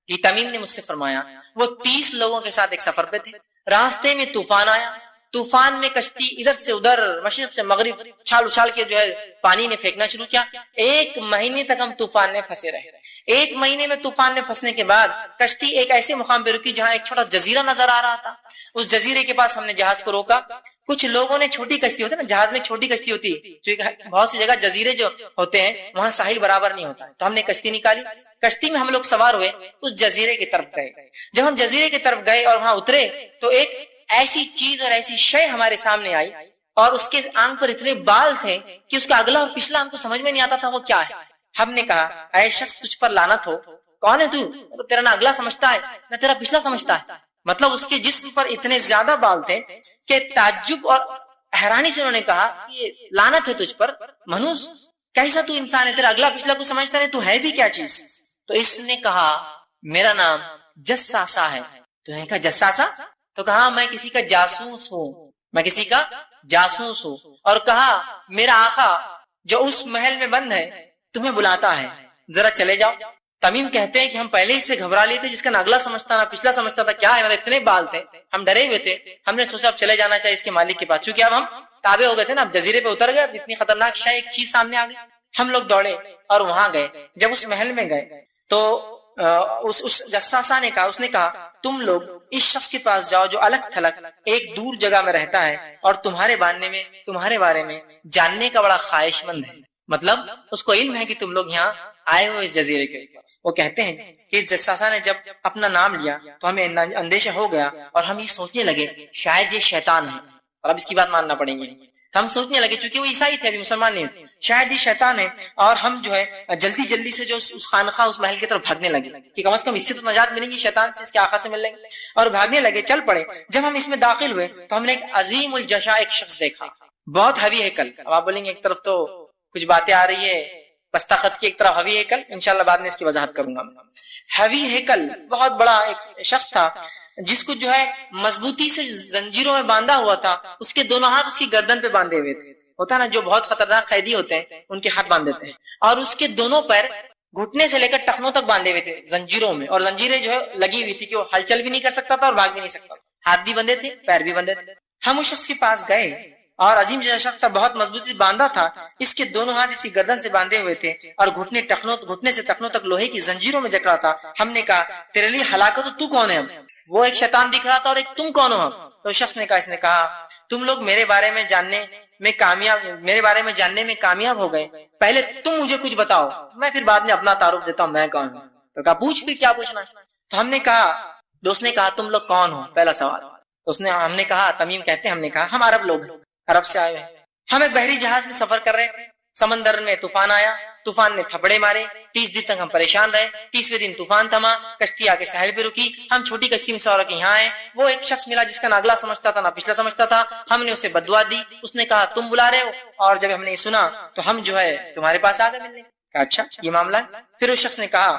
کہ تمیم نے مجھ سے فرمایا وہ 30 لوگوں کے ساتھ ایک سفر پہ تھے، راستے میں طوفان آیا، طوفان میں کشتی ادھر سے ادھر مشرق سے مغرب اچھال اچھال کے جو ہے پانی نے پھینکنا شروع کیا۔ 1 مہینے تک ہم طوفان میں پھنسے رہے۔ 1 مہینے میں طوفان میں پھنسنے کے بعد کشتی ایک ایسے مقام پہ رکی جہاں ایک چھوٹا جزیرہ نظر آ رہا تھا، اس جزیرے کے پاس ہم نے جہاز کو روکا۔ کچھ لوگوں نے چھوٹی کشتی ہوتی ہے نا، جہاز میں چھوٹی کشتی ہوتی ہے، بہت سی جگہ جزیرے جو ہوتے ہیں وہاں ساحل برابر نہیں ہوتا ہے، تو ہم نے کشتی نکالی، کشتی میں ہم لوگ سوار ہوئے، اس جزیرے کی طرف گئے۔ جب ہم جزیرے کی طرف گئے اور وہاں اترے تو ایک ایسی چیز اور ایسی شے ہمارے سامنے آئی، اور اس کے آنکھ پر اتنے بال تھے کہ اس کا اگلا اور پچھلا ہم کو سمجھ میں نہیں آتا تھا وہ کیا ہے۔ ہم نے کہا اے شخص تجھ پر لعنت ہو، کون ہے تو؟ تیرا نہ اگلا سمجھتا ہے نہ تیرا پچھلا سمجھتا ہے۔ مطلب اس کے جسم پر اتنے زیادہ بال تھے کہ تعجب اور حیرانی سے انہوں نے کہا کہ یہ لعنت ہے تجھ پر منوس، کیسا تو انسان ہے، تیرا اگلا پچھلا کو سمجھتا نہیں، تو ہے بھی کیا چیز؟ تو اس نے کہا میرا نام جساسا ہے۔ تو نے کہا جساسا؟ تو کہا میں کسی کا جاسوس ہوں، میں کسی کا جاسوس ہوں، اور کہا میرا آقا جو اس محل میں بند ہے تمہیں بلاتا ہے، ذرا چلے جاؤ۔ تمیم کہتے ہیں کہ ہم پہلے ہی سے گھبرا لیے تھے، جس کا نہ اگلا سمجھتا نہ پچھلا سمجھتا تھا کیا ہے، مطلب اتنے بال تھے، ہم ڈرے ہوئے تھے۔ ہم نے سوچا اب چلے جانا چاہیے اس کے مالک کے پاس، چونکہ اب ہم تابع ہو گئے تھے نا، اب جزیرے پہ اتر گئے، اب اتنی خطرناک شے ایک چیز سامنے آ گئی۔ ہم لوگ دوڑے اور وہاں گئے۔ جب اس محل میں گئے تو اس جساسا نے کہا، اس نے کہا تم لوگ اس شخص کے پاس جاؤ جو الگ تھلگ ایک دور جگہ میں رہتا ہے اور تمہارے بارے میں جاننے کا بڑا خواہش مند ہے، مطلب اس کو علم ہے کہ تم لوگ یہاں آئے ہو اس جزیرے کے۔ وہ کہتے ہیں کہ اس جساسا نے جب اپنا نام لیا تو ہمیں اندیشہ ہو گیا اور ہم یہ سوچنے لگے شاید یہ شیطان ہے، اور اب اس کی بات ماننا پڑیں گے۔ تو ہم سوچنے لگے چونکہ وہ عیسائی تھے، ابھی مسلمان نہیں تھے، شاید یہ شیطان ہے، اور ہم جو ہے جلدی جلدی سے جو اس خانقاہ اس محل کی طرف بھاگنے لگے کہ کم از کم اس سے تو نجات ملے گی، شیطان سے، اس کے آقا سے مل لیں گے، اور بھاگنے لگے، چل پڑے۔ جب ہم اس میں داخل ہوئے تو ہم نے ایک عظیم الجشا ایک شخص دیکھا، بہت ہیوی ہیکل۔ اب آپ بولیں گے ایک طرف تو کچھ باتیں آ رہی ہے بستخط کی، ایک طرف ہیوی ہیکل، انشاءاللہ بعد میں اس کی وضاحت کروں گا۔ ہیوی ہیکل، بہت بڑا ایک شخص تھا جس کو جو ہے مضبوطی سے زنجیروں میں باندھا ہوا تھا، اس کے دونوں ہاتھ اس کی گردن پہ باندھے ہوئے تھے، ہوتا نا جو بہت خطرناک قیدی ہوتے ہیں ان کے ہاتھ باندھ دیتے ہیں، اور اس کے دونوں پیر گھٹنے سے لے کر ٹخنوں تک باندھے ہوئے تھے زنجیروں میں، اور زنجیریں جو ہے لگی ہوئی تھی کہ وہ ہلچل بھی نہیں کر سکتا تھا اور بھاگ بھی نہیں سکتا، ہاتھ بھی بندھے تھے پیر بھی بندھے تھے۔ ہم اس شخص کے پاس گئے اور عظیم جیسا شخص تھا، بہت مضبوطی باندھا تھا، اس کے دونوں ہاتھ اسی گردن سے باندھے ہوئے تھے اور گھٹنے سے ٹخنوں تک لوہے کی زنجیروں میں جکڑا تھا۔ ہم نے کہا تیرے لیے ہلاکت تو کون ہے؟ وہ ایک شیطان دکھ رہا تھا اور ایک تم کون ہو؟ تو شخص نے کہا، اس نے کہا تم لوگ میرے بارے میں جاننے میں کامیاب ہو گئے، پہلے تم مجھے کچھ بتاؤ، میں پھر بعد میں اپنا تعارف دیتا ہوں میں کون ہوں۔ تو کہا پوچھ پھر کیا پوچھنا۔ تو ہم نے کہا، دوست نے کہا تم لوگ کون ہو، پہلا سوال۔ ہم نے کہا، تمیم کہتے ہیں ہم نے کہا ہم عرب لوگ ہیں، عرب سے آئے ہیں، ہم ایک بحری جہاز میں سفر کر رہے تھے، سمندر میں طوفان آیا، طوفان نے تھپڑے مارے، 30 دن تک ہم پریشان رہے، 30ویں دن طوفان تھما، کشتی آ کے ساحل پہ رکی، ہم چھوٹی کشتی میں سوار کے یہاں آئے، وہ ایک شخص ملا جس کا نہ اگلا سمجھتا تھا نہ پچھلا سمجھتا تھا، ہم نے اسے بددعا دی، اس نے کہا تم بلا رہے ہو، اور جب ہم نے یہ سنا تو ہم جو ہے تمہارے پاس آ گئے ملنے۔ کہا اچھا یہ معاملہ ہے۔ پھر اس شخص نے کہا،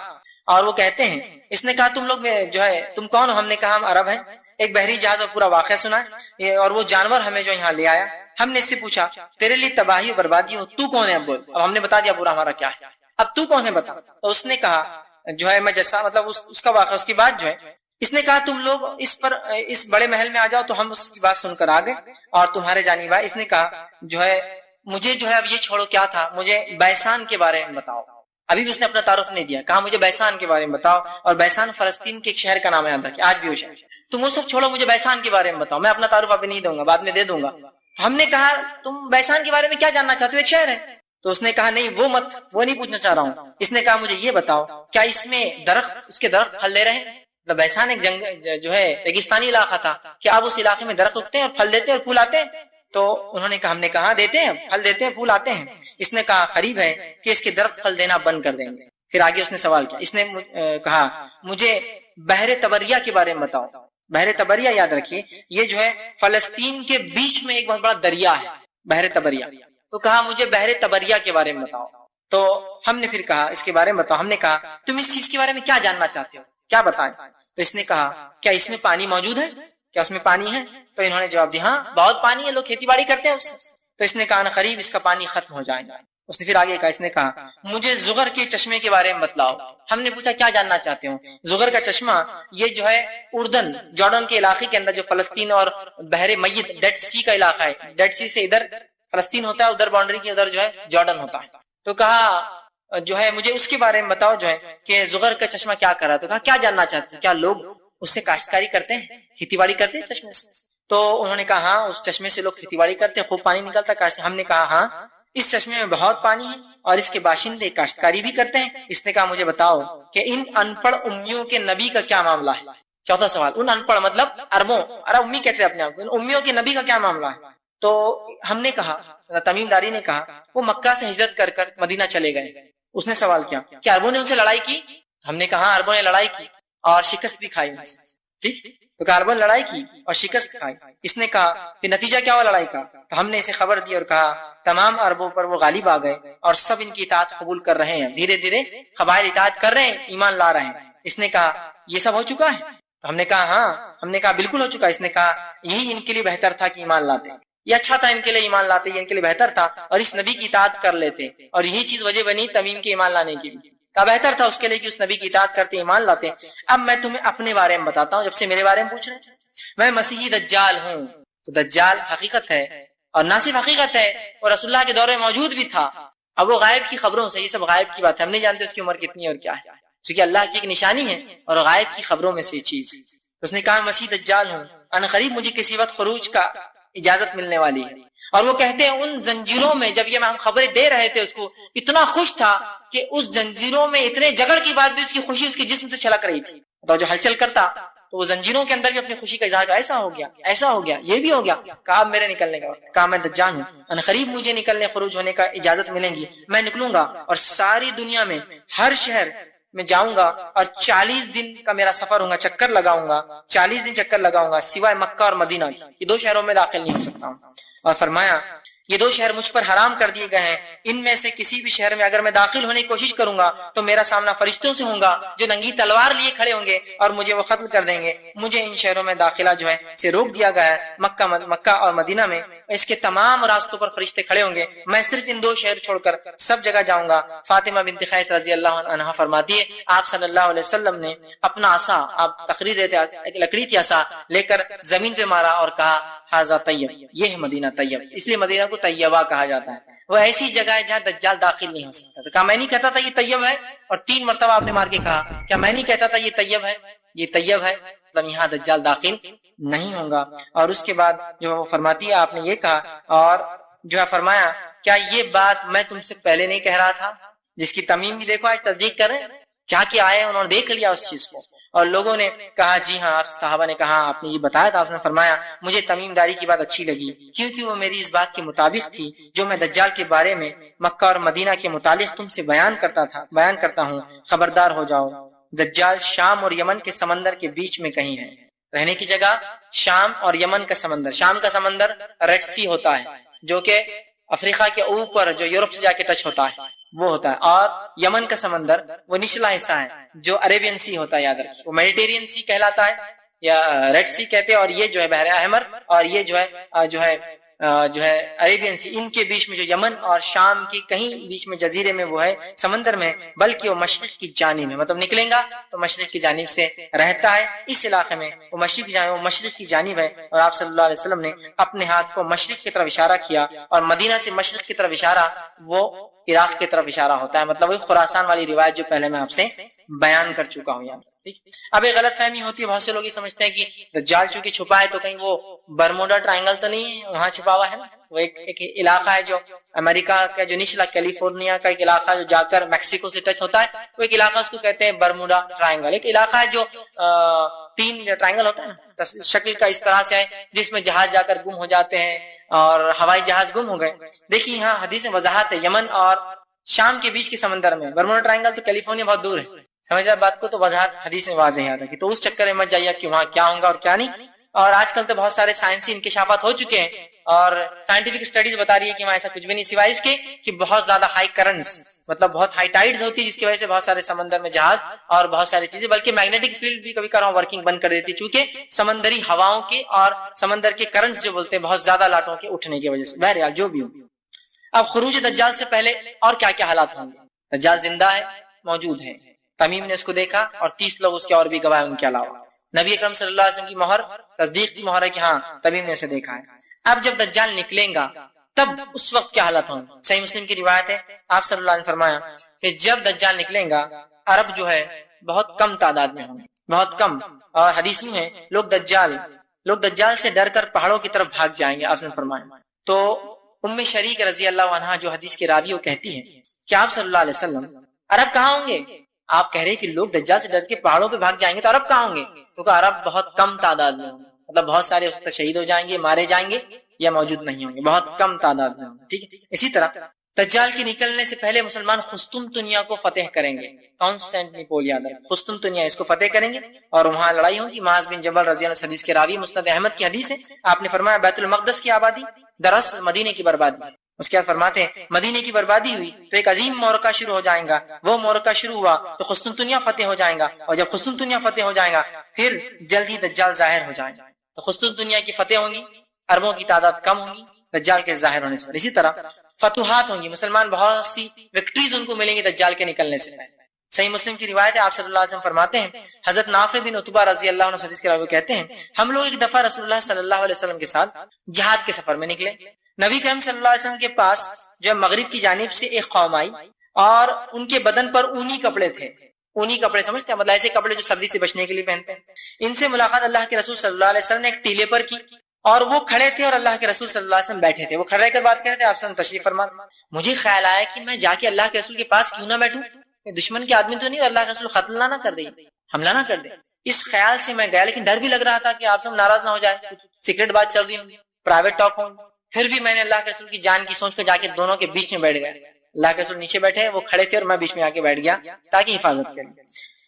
اور وہ کہتے ہیں، اس نے کہا تم لوگ جو ہے تم کون ہو؟ ہم نے کہا ہم عرب ہیں، ایک بحری جہاز اور پورا واقعہ سنا ہے، اور وہ جانور ہمیں جو یہاں لے آیا۔ ہم نے اس سے پوچھا تیرے لیے تباہی و بربادی ہو، تو کون ہے؟ اب بول۔ اب ہم نے بتا دیا پورا ہمارا کیا ہے، اب تو کون ہے بتا۔ تو اس نے کہا جو ہے میں جیسا، مطلب اس کا واقعہ، اس کے بعد جو ہے اس نے کہا تم لوگ اس بڑے محل میں آ جاؤ، تو ہم اس کی بات سن کر آ گئے اور تمہارے جانب آئے۔ اس نے کہا جو ہے مجھے جو ہے اب یہ چھوڑو کیا تھا، مجھے بیسان کے بارے میں بتاؤ۔ ابھی بھی اس نے اپنا تعارف نہیں دیا، کہا مجھے بیسان کے بارے میں بتاؤ، اور بیسان فلسطین کے ایک شہر کا نام یاد رکھیں، آج بھی وہ شہر۔ تم وہ سب چھوڑو، مجھے بیسان کے بارے میں بتاؤ، میں اپنا تعارف ابھی نہیں دوں گا، بعد میں دے دوں گا۔ تو ہم نے کہا تم بیسان کے بارے میں کیا جاننا چاہتے ہو، ایک شہر ہے۔ تو اس نے کہا نہیں وہ نہیں پوچھنا چاہ رہا ہوں۔ اس نے کہا مجھے یہ بتاؤ کیا اس میں اس کے درخت پھل دے رہے ہیں؟ مطلب بیسان ایک جو ہے ریگستانی علاقہ تھا، کیا اب اس علاقے میں درخت اگتے ہیں اور پھل دیتے ہیں اور پھول آتے ہیں؟ تو انہوں نے کہا ہم نے کہا دیتے ہیں، پھل دیتے ہیں، پھول آتے ہیں۔ اس نے کہا قریب ہے کہ اس کے درخت پھل دینا بند کر دیں گے۔ پھر آگے اس نے سوال کیا، اس نے کہا مجھے بحر تبریہ کے بارے میں بتاؤ۔ بحر تبریہ یاد رکھیے یہ جو ہے فلسطین کے بیچ میں ایک بہت بڑا دریا ہے، بحر تبریہ۔ تو کہا مجھے بحر تبریہ کے بارے میں بتاؤ۔ تو ہم نے پھر کہا اس کے بارے میں بتاؤ۔ ہم نے کہا تم اس چیز کے بارے میں کیا جاننا چاہتے ہو، کیا بتائیں؟ تو اس نے کہا کیا اس میں پانی موجود ہے، کیا اس میں پانی ہے؟ تو انہوں نے جواب دیا ہاں بہت پانی ہے، لوگ کھیتی باڑی کرتے ہیں اس سے۔ تو اس نے کہا قریب اس کا پانی ختم ہو جائے گا۔ اس نے پھر آگے کہا، اس نے کہا مجھے زغر کے چشمے کے بارے میں بتلاؤ۔ ہم نے پوچھا کیا جاننا چاہتے ہو؟ زغر کا چشمہ یہ جو ہے اردن جارڈن کے علاقے کے اندر جو فلسطین اور بحر میت ڈیڈ سی کا علاقہ ہے، ڈیڈ سی سے ادھر فلسطین ہوتا ہے، ادھر باؤنڈری کے ادھر جو ہے جارڈن ہوتا ہے۔ تو کہا جو ہے مجھے اس کے بارے میں بتاؤ جو ہے کہ زغر کا چشمہ کیا کر رہا ہے۔ تو کہا کیا جاننا چاہتے ہیں، کیا لوگ اس سے کاشتکاری کرتے ہیں، کھیتی باڑی کرتے ہیں چشمے سے؟ تو انہوں نے کہا ہاں اس چشمے سے لوگ کھیتی باڑی کرتے ہیں، خوب پانی نکلتا ہے۔ ہم نے کہا ہاں اس چشمے میں بہت پانی ہے اور اس کے باشندے کاشتکاری بھی کرتے ہیں۔ اس نے کہا مجھے بتاؤ کہ ان ان پڑھ امیوں کے نبی کا کیا معاملہ ہے۔ چوتھا سوال، ان ان پڑھ مطلب عرب امی کہتے ہیں اپنے آپ کو، ان امیوں کے نبی کا کیا معاملہ ہے؟ تو ہم نے کہا، تمیم داری نے کہا وہ مکہ سے ہجرت کر کر مدینہ چلے گئے۔ اس نے سوال کیا کہ عربوں نے ان سے لڑائی کی؟ ہم نے کہا عربوں نے لڑائی کی اور شکست بھی کھائی ان سے۔ ٹھیک، تو کہا عربوں نے لڑائی کی اور شکست کھائی۔ اس نے کہا کہ نتیجہ کیا ہوا لڑائی کا؟ تو ہم نے اسے خبر دی اور کہا تمام عربوں پر وہ غالب آ گئے اور سب ان کی اطاعت قبول کر رہے ہیں، دھیرے دھیرے قبائل اطاعت کر رہے ہیں، ایمان لا رہے ہیں۔ اس نے کہا یہ سب ہو چکا ہے؟ تو ہم نے کہا ہاں۔ ہم نے کہا بالکل ہو چکا۔ اس نے کہا یہی ان کے لیے بہتر تھا کہ ایمان لاتے، یہ اچھا تھا ان کے لیے ایمان لاتے، یہ ان کے لیے بہتر تھا اور اس نبی کی اطاعت کر لیتے، اور یہی چیز وجہ بنی تمیم کے ایمان لانے کی۔ کہا بہتر تھا اس کے لیے کہ اس نبی کی اطاعت کرتے، ایمان لاتے۔ اب میں تمہیں اپنے بارے میں بتاتا ہوں، جب سے میرے بارے میں پوچھ رہے ہیں۔ میں مسیحی دجال ہوں۔ تو دجال حقیقت ہے، اور نہ صرف حقیقت ہے اور رسول اللہ کے دور میں موجود بھی تھا۔ اب وہ غائب کی خبروں سے، یہ سب غائب کی بات ہے، ہم نہیں جانتے اس کی عمر کتنی اور کیا ہے، کیونکہ اللہ کی ایک نشانی ہے اور غائب کی خبروں میں سے چیز۔ اس نے کہا مسیح دجال ہوں، ان قریب مجھے کسی وقت خروج کا اجازت ملنے والی ہے۔ اور وہ کہتے ہیں ان زنجیروں میں، جب یہ ہم خبریں دے رہے تھے اس کو، اتنا خوش تھا کہ اس زنجیروں میں اتنے جگڑ کی بعد بھی اس کی خوشی اس کے جسم سے چھلک رہی تھی۔ تو جو ہلچل کرتا تو وہ زنجیروں کے اندر بھی اپنی خوشی کا اظہار، ایسا ہو گیا، ایسا ہو گیا، یہ بھی ہو گیا۔ کہا میرے نکلنے کا وقت، کہا میں دجال ہوں، ان قریب مجھے نکلنے خروج ہونے کا اجازت ملیں گی، میں نکلوں گا اور ساری دنیا میں ہر شہر میں جاؤں گا اور 40 دن کا میرا سفر ہوگا، چکر لگاؤں گا، 40 دن چکر لگاؤں گا، سوائے مکہ اور مدینہ کی، یہ 2 شہروں میں داخل نہیں ہو سکتا ہوں۔ اور فرمایا یہ 2 شہر مجھ پر حرام کر دیے گئے ہیں، ان میں سے کسی بھی شہر میں اگر میں داخل ہونے کی کوشش کروں گا تو میرا سامنا فرشتوں سے ہوگا جو ننگی تلوار لیے کھڑے ہوں گے اور مجھے وہ قتل کر دیں گے۔ مجھے ان شہروں میں داخلہ جو ہے سے روک دیا گیا ہے، مکہ اور مدینہ میں اس کے تمام راستوں پر فرشتے کھڑے ہوں گے، میں صرف ان 2 شہر چھوڑ کر سب جگہ جاؤں گا۔ فاطمہ بنت قیس رضی اللہ عنہا فرماتی ہے آپ صلی اللہ علیہ وسلم نے اپنا عصا، آپ تقریر دیتے ایک لکڑی تھی عصا، لے کر زمین پہ مارا اور کہا ھذا طیب، یہ ہے مدینہ طیب، اس لیے مدینہ کو طیبہ کہا جاتا ہے۔ وہ ایسی جگہ ہے جہاں دجال داخل نہیں ہو سکتا۔ تو کہا میں نہیں کہتا تھا یہ طیب ہے، اور 3 مرتبہ آپ نے مار کے کہا کیا میں نہیں کہتا تھا یہ طیب ہے، یہ طیب ہے، مطلب یہاں دجال داخل نہیں ہوگا۔ اور اس کے بعد جو فرماتی ہے آپ نے یہ کہا اور جو ہے فرمایا کیا یہ بات میں تم سے پہلے نہیں کہہ رہا تھا، جس کی تمیم بھی دیکھو آج تصدیق کر رہے ہیں، جا کے آئے انہوں نے دیکھ لیا اس چیز کو، اور لوگوں نے کہا جی ہاں، آپ صحابہ نے کہا آپ نے یہ بتایا تھا۔ آپ نے فرمایا مجھے تمیم داری کی بات اچھی لگی کیونکہ وہ میری اس بات کے مطابق تھی جو میں دجال کے بارے میں مکہ اور مدینہ کے متعلق تم سے بیان کرتا ہوں، خبردار ہو جاؤ۔ دجال شام اور یمن کے سمندر کے بیچ میں کہیں ہے، رہنے کی جگہ شام اور یمن کا سمندر، شام کا سمندر ریڈ سی ہوتا ہے جو کہ افریقہ کے اوپر جو یورپ سے جا کے ٹچ ہوتا ہے وہ ہوتا ہے، اور یمن کا سمندر وہ نچلا حصہ ہے جو عربین سی ہوتا ہے، یاد رکھیں وہ میڈیٹرین سی کہلاتا ہے یا ریڈ سی کہتے ہیں، اور یہ جو ہے بحر احمر، اور یہ جو ہے جو ہے عربین سی، ان کے بیچ میں جو یمن اور شام کی کہیں بیچ میں جزیرے میں وہ ہے سمندر میں، بلکہ وہ مشرق کی جانب میں، مطلب نکلیں گا تو مشرق کی جانب سے رہتا ہے اس علاقے میں، وہ مشرق کی جانب ہے۔ اور آپ صلی اللہ علیہ وسلم نے اپنے ہاتھ کو مشرق کی طرف اشارہ کیا، اور مدینہ سے مشرق کی طرف اشارہ وہ عراق کی طرف اشارہ ہوتا ہے، مطلب وہ خراسان والی روایت جو پہلے میں آپ سے بیان کر چکا ہوں یہاں۔ ٹھیک، اب ایک غلط فہمی ہوتی ہے، بہت سے لوگ یہ سمجھتے ہیں کہ دجال چونکہ چھپا ہے تو کہیں وہ برموڈا ٹرائنگل تو نہیں ہے وہاں چھپا ہوا ہے نا، وہ ایک علاقہ ہے جو امریکہ کا جو نچلا کیلیفورنیا کا ایک علاقہ جو جا کر میکسیکو سے ٹچ ہوتا ہے، وہ ایک علاقہ اس کو کہتے ہیں برموڈا ٹرائنگل، ایک علاقہ ہے جو تین ٹرائنگل ہوتا ہے نا شکل کا، اس طرح سے ہے جس میں جہاز جا کر گم ہو جاتے ہیں اور ہوائی جہاز گم ہو گئے۔ دیکھیے یہاں حدیث میں وضاحت ہے، یمن اور شام کے بیچ کے سمندر میں، برموڈا ٹرائنگل تو کیلیفورنیا بہت دور ہے، سمجھ رہے بات کو، تو وضاحت حدیث میں واضح یاد ہے، تو اس چکر میں مت جائیے کہ وہاں کیا ہوگا اور کیا نہیں۔ اور آج کل تو بہت سارے سائنسی انکشافات ہو چکے ہیں اور سائنٹیفک اسٹڈیز بتا رہی ہے کہ وہاں ایسا کچھ بھی نہیں، سوائے اس کے کہ بہت زیادہ ہائی کرنٹس، مطلب بہت ہائی ٹائیڈز ہوتی ہے جس کی وجہ سے بہت سارے سمندر میں جہاز اور بہت ساری چیزیں، بلکہ میگنیٹک فیلڈ بھی کبھی کبھار ورکنگ بند کر دیتی ہے، چونکہ سمندری ہواؤں کے اور سمندر کے کرنٹس جو بولتے ہیں بہت زیادہ لاٹوں کے اٹھنے کی وجہ سے۔ بہرحال جو بھی ہو، اب خروج دجال سے پہلے اور کیا کیا حالات ہوں گے؟ دجال زندہ ہے، موجود ہے، تمیم نے اس کو دیکھا اور 30 لوگ اس کے اور بھی گواہ ان کے علاوہ، نبی اکرم صلی اللہ علیہ وسلم کی مہر تصدیق کی مہر ہے کہ ہاں تمیم نے اسے دیکھا ہے۔ اب جب دجال نکلے گا تب اس وقت کیا حالت ہوں گے؟ صحیح مسلم کی روایت ہے، آپ صلی اللہ علیہ وسلم نے فرمایا کہ جب دجال نکلے گا عرب جو ہے بہت کم تعداد میں ہوں گے، بہت کم، اور حدیث میں ہے لوگ دجال سے ڈر کر پہاڑوں کی طرف بھاگ جائیں گے، آپ نے فرمایا۔ تو ام شریک رضی اللہ عنہا جو حدیث کی راوی وہ کہتی ہے کہ آپ صلی اللہ علیہ وسلم عرب کہاں ہوں گے؟ آپ کہہ رہے کہ لوگ دجال سے ڈر کے پہاڑوں پہ بھاگ جائیں گے، تو عرب کہاں ہوں گے؟ تو کہ عرب بہت کم تعداد میں ہوں گے، مطلب بہت سارے اس پر شہید ہو جائیں گے، مارے جائیں گے یا موجود نہیں ہوں گے، بہت کم تعداد میں ہوں گے۔ ٹھیک ہے، اسی طرح دجال کے نکلنے سے پہلے مسلمان قسطنطنیہ کو فتح کریں گے، کانسٹینٹنیپول یاد ہے، قسطنطنیہ اس کو فتح کریں گے اور وہاں لڑائی ہوگی۔ معاذ بن جبل رضی اللہ عنہ حدیث کے راوی، مسند احمد کی حدیث ہے، آپ نے فرمایا بیت المقدس کی آبادی دراصل مدینے کی بربادی۔ اس کے بعد فرماتے ہیں مدینے کی بربادی ہوئی تو ایک عظیم معرکہ شروع ہو جائے گا، وہ معرکہ شروع ہوا تو قسطنطنیہ فتح ہو جائے گا، اور جب قسطنطنیہ فتح ہو جائے گا پھر جلد ہی دجال ظاہر ہو جائے گا۔ تو قسطنطنیہ کی فتح ہوں گی، عربوں کی تعداد کم ہوگی دجال کے ظاہر ہونے سے پہلے۔ اسی طرح فتوحات ہوں گی، مسلمان بہت سی وکٹریز ان کو ملیں گی دجال کے نکلنے سے پہلے۔ صحیح مسلم کی روایت ہے، آپ صلی اللہ علیہ وسلم فرماتے ہیں، حضرت نافع بن عتبہ رضی اللہ عنہ حدیث کے راوی کہتے ہیں ہم لوگ ایک دفعہ رسول اللہ صلی اللہ علیہ وسلم کے ساتھ جہاد کے سفر میں نکلے، نبی کریم صلی اللہ علیہ وسلم کے پاس جو مغرب کی جانب سے ایک قوم آئی اور ان کے بدن پر اونی کپڑے تھے، اونی کپڑے سمجھتے ہیں، مطلب ایسے کپڑے جو سردی سے بچنے کے لیے پہنتے ہیں۔ ان سے ملاقات اللہ کے رسول صلی اللہ علیہ وسلم نے ایک ٹیلے پر کی اور وہ کھڑے تھے اور اللہ کے رسول صلی اللہ علیہ وسلم بیٹھے تھے، وہ کھڑے رہ کر بات کر رہے تھے، آپ صلی اللہ علیہ وسلم تشریف فرما۔ مجھے خیال آیا کہ میں جا کے اللہ کے رسول کے پاس کیوں نہ بیٹھوں، دشمن کے آدمی تو نہیں اور اللہ کے رسول قتل نہ کر دے، حملہ نہ کر دے، اس خیال سے میں گیا، لیکن ڈر بھی لگ رہا تھا کہ آپ سب ناراض نہ ہو جائے، سیکرٹ بات چل رہی ہوں، پرائیویٹ ٹاک ہوں۔ پھر بھی میں نے اللہ کے رسول کی جان کی سوچ کر جا کے دونوں کے بیچ میں بیٹھ گیا، اللہ کے رسول نیچے بیٹھے، وہ کھڑے تھے اور میں بیچ میں آ کے بیٹھ گیا تاکہ حفاظت کریں،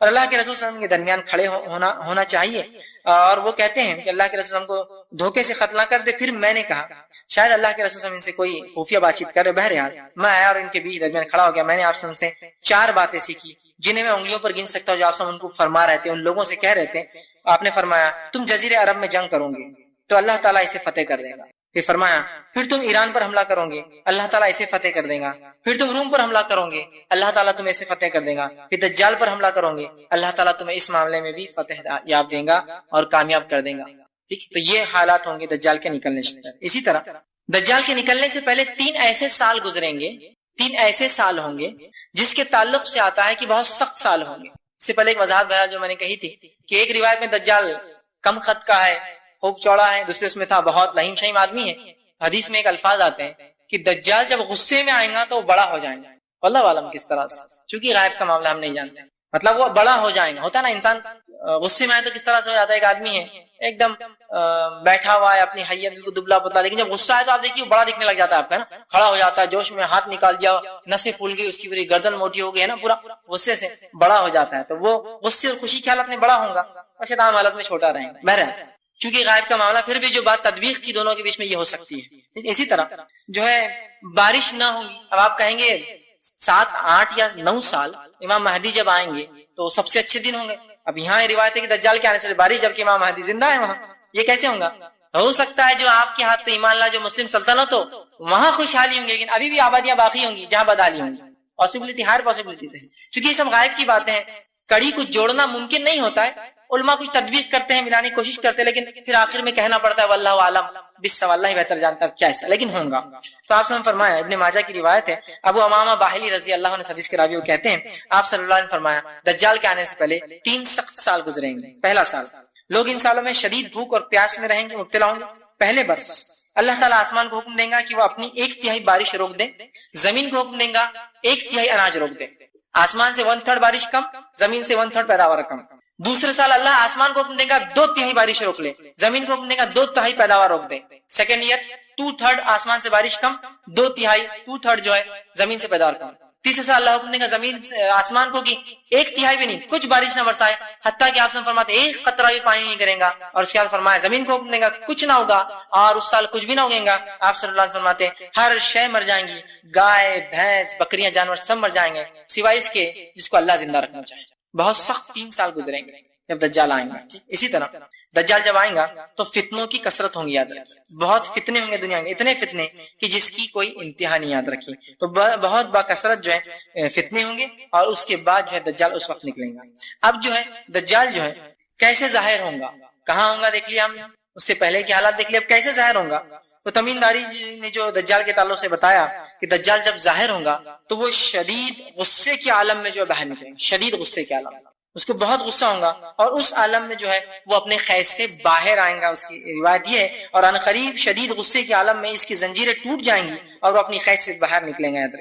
اور اللہ کے رسول صلی اللہ علیہ وسلم کے درمیان کھڑے ہونا چاہیے، اور وہ کہتے ہیں کہ اللہ کے رسول ہم کو دھوکے سے قتل نہ کر دے۔ پھر میں نے کہا شاید اللہ کے رسول صلی اللہ علیہ وسلم ان سے کوئی خفیہ بات چیت کر رہے، بہرحال میں آیا اور ان کے بیچ درمیان کھڑا ہو گیا۔ میں نے آپ سے 4 باتیں سیکھی جنہیں میں انگلیوں پر گن سکتا ہوں، جو آپ ان کو فرما رہے تھے، ان لوگوں سے کہہ رہے تھے۔ آپ نے فرمایا تم جزیرے عرب میں جنگ کرو گے تو اللہ تعالیٰ اسے فتح کر دے گا، پھر فرمایا پھر تم ایران پر حملہ کرو گے اللہ تعالیٰ اسے فتح کر دے گا، پھر تم روم پر حملہ کرو گے اللہ تعالیٰ تمہیں اسے فتح کر دے گا، پھر دجال پر حملہ کرو گے اللہ تعالیٰ تمہیں اس معاملے میں بھی فتح یاب دے گا اور کامیاب کر دے گا۔ ٹھیک، تو یہ حالات ہوں گے دجال کے نکلنے سے پہلے۔ اسی طرح دجال کے نکلنے سے پہلے 3 ایسے سال گزریں گے، 3 ایسے سال ہوں گے جس کے تعلق سے آتا ہے کہ بہت سخت سال ہوں گے۔ اس سے پہلے ایک وضاحت بہرحال جو میں نے کہی تھی کہ ایک روایت میں دجال کم خط کا ہے، خوب چوڑا ہے، دوسرے اس میں تھا بہت لہیم شہیم آدمی ہے۔ حدیث میں ایک الفاظ آتے ہیں کہ دجال جب غصے میں آئے گا تو وہ بڑا ہو جائیں گے، واللہ عالم کس طرح سے، چونکہ غائب کا معاملہ ہم نہیں جانتے، مطلب وہ بڑا ہو جائیں گے۔ ہوتا نا انسان غصے میں آئے تو کس طرح سے ہو جاتا ہے، ایک آدمی ہے ایک دم بیٹھا ہوا ہے اپنی حیت بالکل دبلا پتلا، لیکن جب غصہ آئے تو آپ دیکھیے بڑا دکھنے لگ جاتا ہے آپ کا، نا کھڑا ہو جاتا ہے، جوش میں ہاتھ نکال دیا، نسیں پھول گئی، اس کی پوری گردن موٹی ہو گئی ہے نا، پورا غصے سے بڑا ہو جاتا ہے۔ تو وہ غصے اور خوشی کی حالت میں بڑا ہوں گا اور شیطان حالت میں چھوٹا رہے گا۔ بہرحال چونکہ غائب کا معاملہ، پھر بھی جو بات تطبیق کی دونوں کے بیچ میں یہ ہو سکتی ہے۔ اسی طرح جو ہے بارش نہ ہوگی، اب آپ کہیں گے 7 8 یا 9 سال امام مہدی جب آئیں گے تو سب سے اچھے دن ہوں گے۔ اب یہاں یہ روایت ہے کہ دجال کے آنے سے بارش، جبکہ امام مہدی زندہ ہے وہاں، یہ کیسے ہوگا؟ ہو سکتا ہے جو آپ کے ہاتھ پہ ایمان لا جو مسلم سلطنت ہو وہاں خوشحالی ہوں گی، لیکن ابھی بھی آبادیاں باقی ہوں گی جہاں بدحالی ہوں گی. پاسبلٹی، ہر پاسبلٹی ہے، چونکہ یہ سب غائب کی باتیں ہیں. کڑی کو جوڑنا ممکن نہیں ہوتا ہے. علماء کچھ تدبیر کرتے ہیں، ملانے کی کوشش کرتے ہیں، لیکن پھر آخر میں کہنا پڑتا ہے واللہ عالم بالصواب، اللہ ہی بہتر جانتا ہے کیا ایسا، لیکن ہوگا. تو آپ سے فرمایا، ابن ماجہ کی روایت ہے، ابو امامہ باہلی رضی اللہ عنہ حدیث کے راوی وہ کہتے ہیں آپ صلی اللہ علیہ وسلم نے فرمایا دجال کے آنے سے پہلے 3 سخت سال گزریں گے. پہلا سال، لوگ ان سالوں میں شدید بھوک اور پیاس میں رہیں گے، مبتلا ہوں گے. پہلے برس اللہ تعالیٰ آسمان کو حکم دیں گا کہ وہ اپنی 1/3 بارش روک دے، زمین کو حکم دیں گا 1/3 اناج روک دے. آسمان سے 1/3 بارش کم، زمین سے 1/3 پیداوار کم. دوسرے سال اللہ آسمان کو حکم دے گا 2/3 بارش روک لے، زمین کو حکم دے گا 2/3 پیداوار روک دے. سیکنڈ ایئر 2/3 آسمان سے بارش کم، 2/3 جو ہے زمین سے پیداوار کم. تیسرے سال اللہ حکم دے گا زمین آسمان کو کہ 1/3 بھی نہیں، کچھ بارش نہ برسائے، حتیٰ کہ آپ سے فرماتے ایک قطرہ بھی پانی نہیں کریں گا. اور اس کے بعد فرمایا زمین کو حکم دے گا کچھ نہ ہوگا، اور اس سال کچھ بھی نہ ہوگے گا. آپ صلی اللہ علیہ وسلم فرماتے ہر شے مر جائیں گی، گائے بھینس بکریاں جانور سب مر جائیں گے سوائے اس کے جس کو اللہ زندہ رکھنا چاہے. بہت سخت 3 سال گزریں گے جب دجال آئیں گا. اسی طرح دجال جب آئیں گا تو فتنوں کی کثرت ہوں گی، یاد رکھیے بہت فتنے ہوں گے دنیا میں، اتنے فتنے کہ جس کی کوئی انتہا نہیں. یاد رکھیے تو بہت با کثرت جو ہے فتنے ہوں گے، اور اس کے بعد جو ہے دجال اس وقت نکلیں گا. اب جو ہے دجال جو ہے کیسے ظاہر ہوں گا، کہاں ہوں گا دیکھ لیا ہم نے، اس سے پہلے کے حالات دیکھ لیا. اب کیسے ظاہر ہوں گا، تو تمیم داری نے جو دجال کے تعلق سے بتایا کہ دجال جب ظاہر ہوں گا تو وہ شدید غصے کے عالم میں جو باہر نکلیں گے، شدید غصے کے عالم، اس کو بہت غصہ ہوگا، اور اس عالم میں جو ہے وہ اپنے قید سے باہر آئیں گا. اس کی روایت یہ ہے، اور ان قریب شدید غصے کے عالم میں اس کی زنجیریں ٹوٹ جائیں گی اور وہ اپنی قید سے باہر نکلیں گے.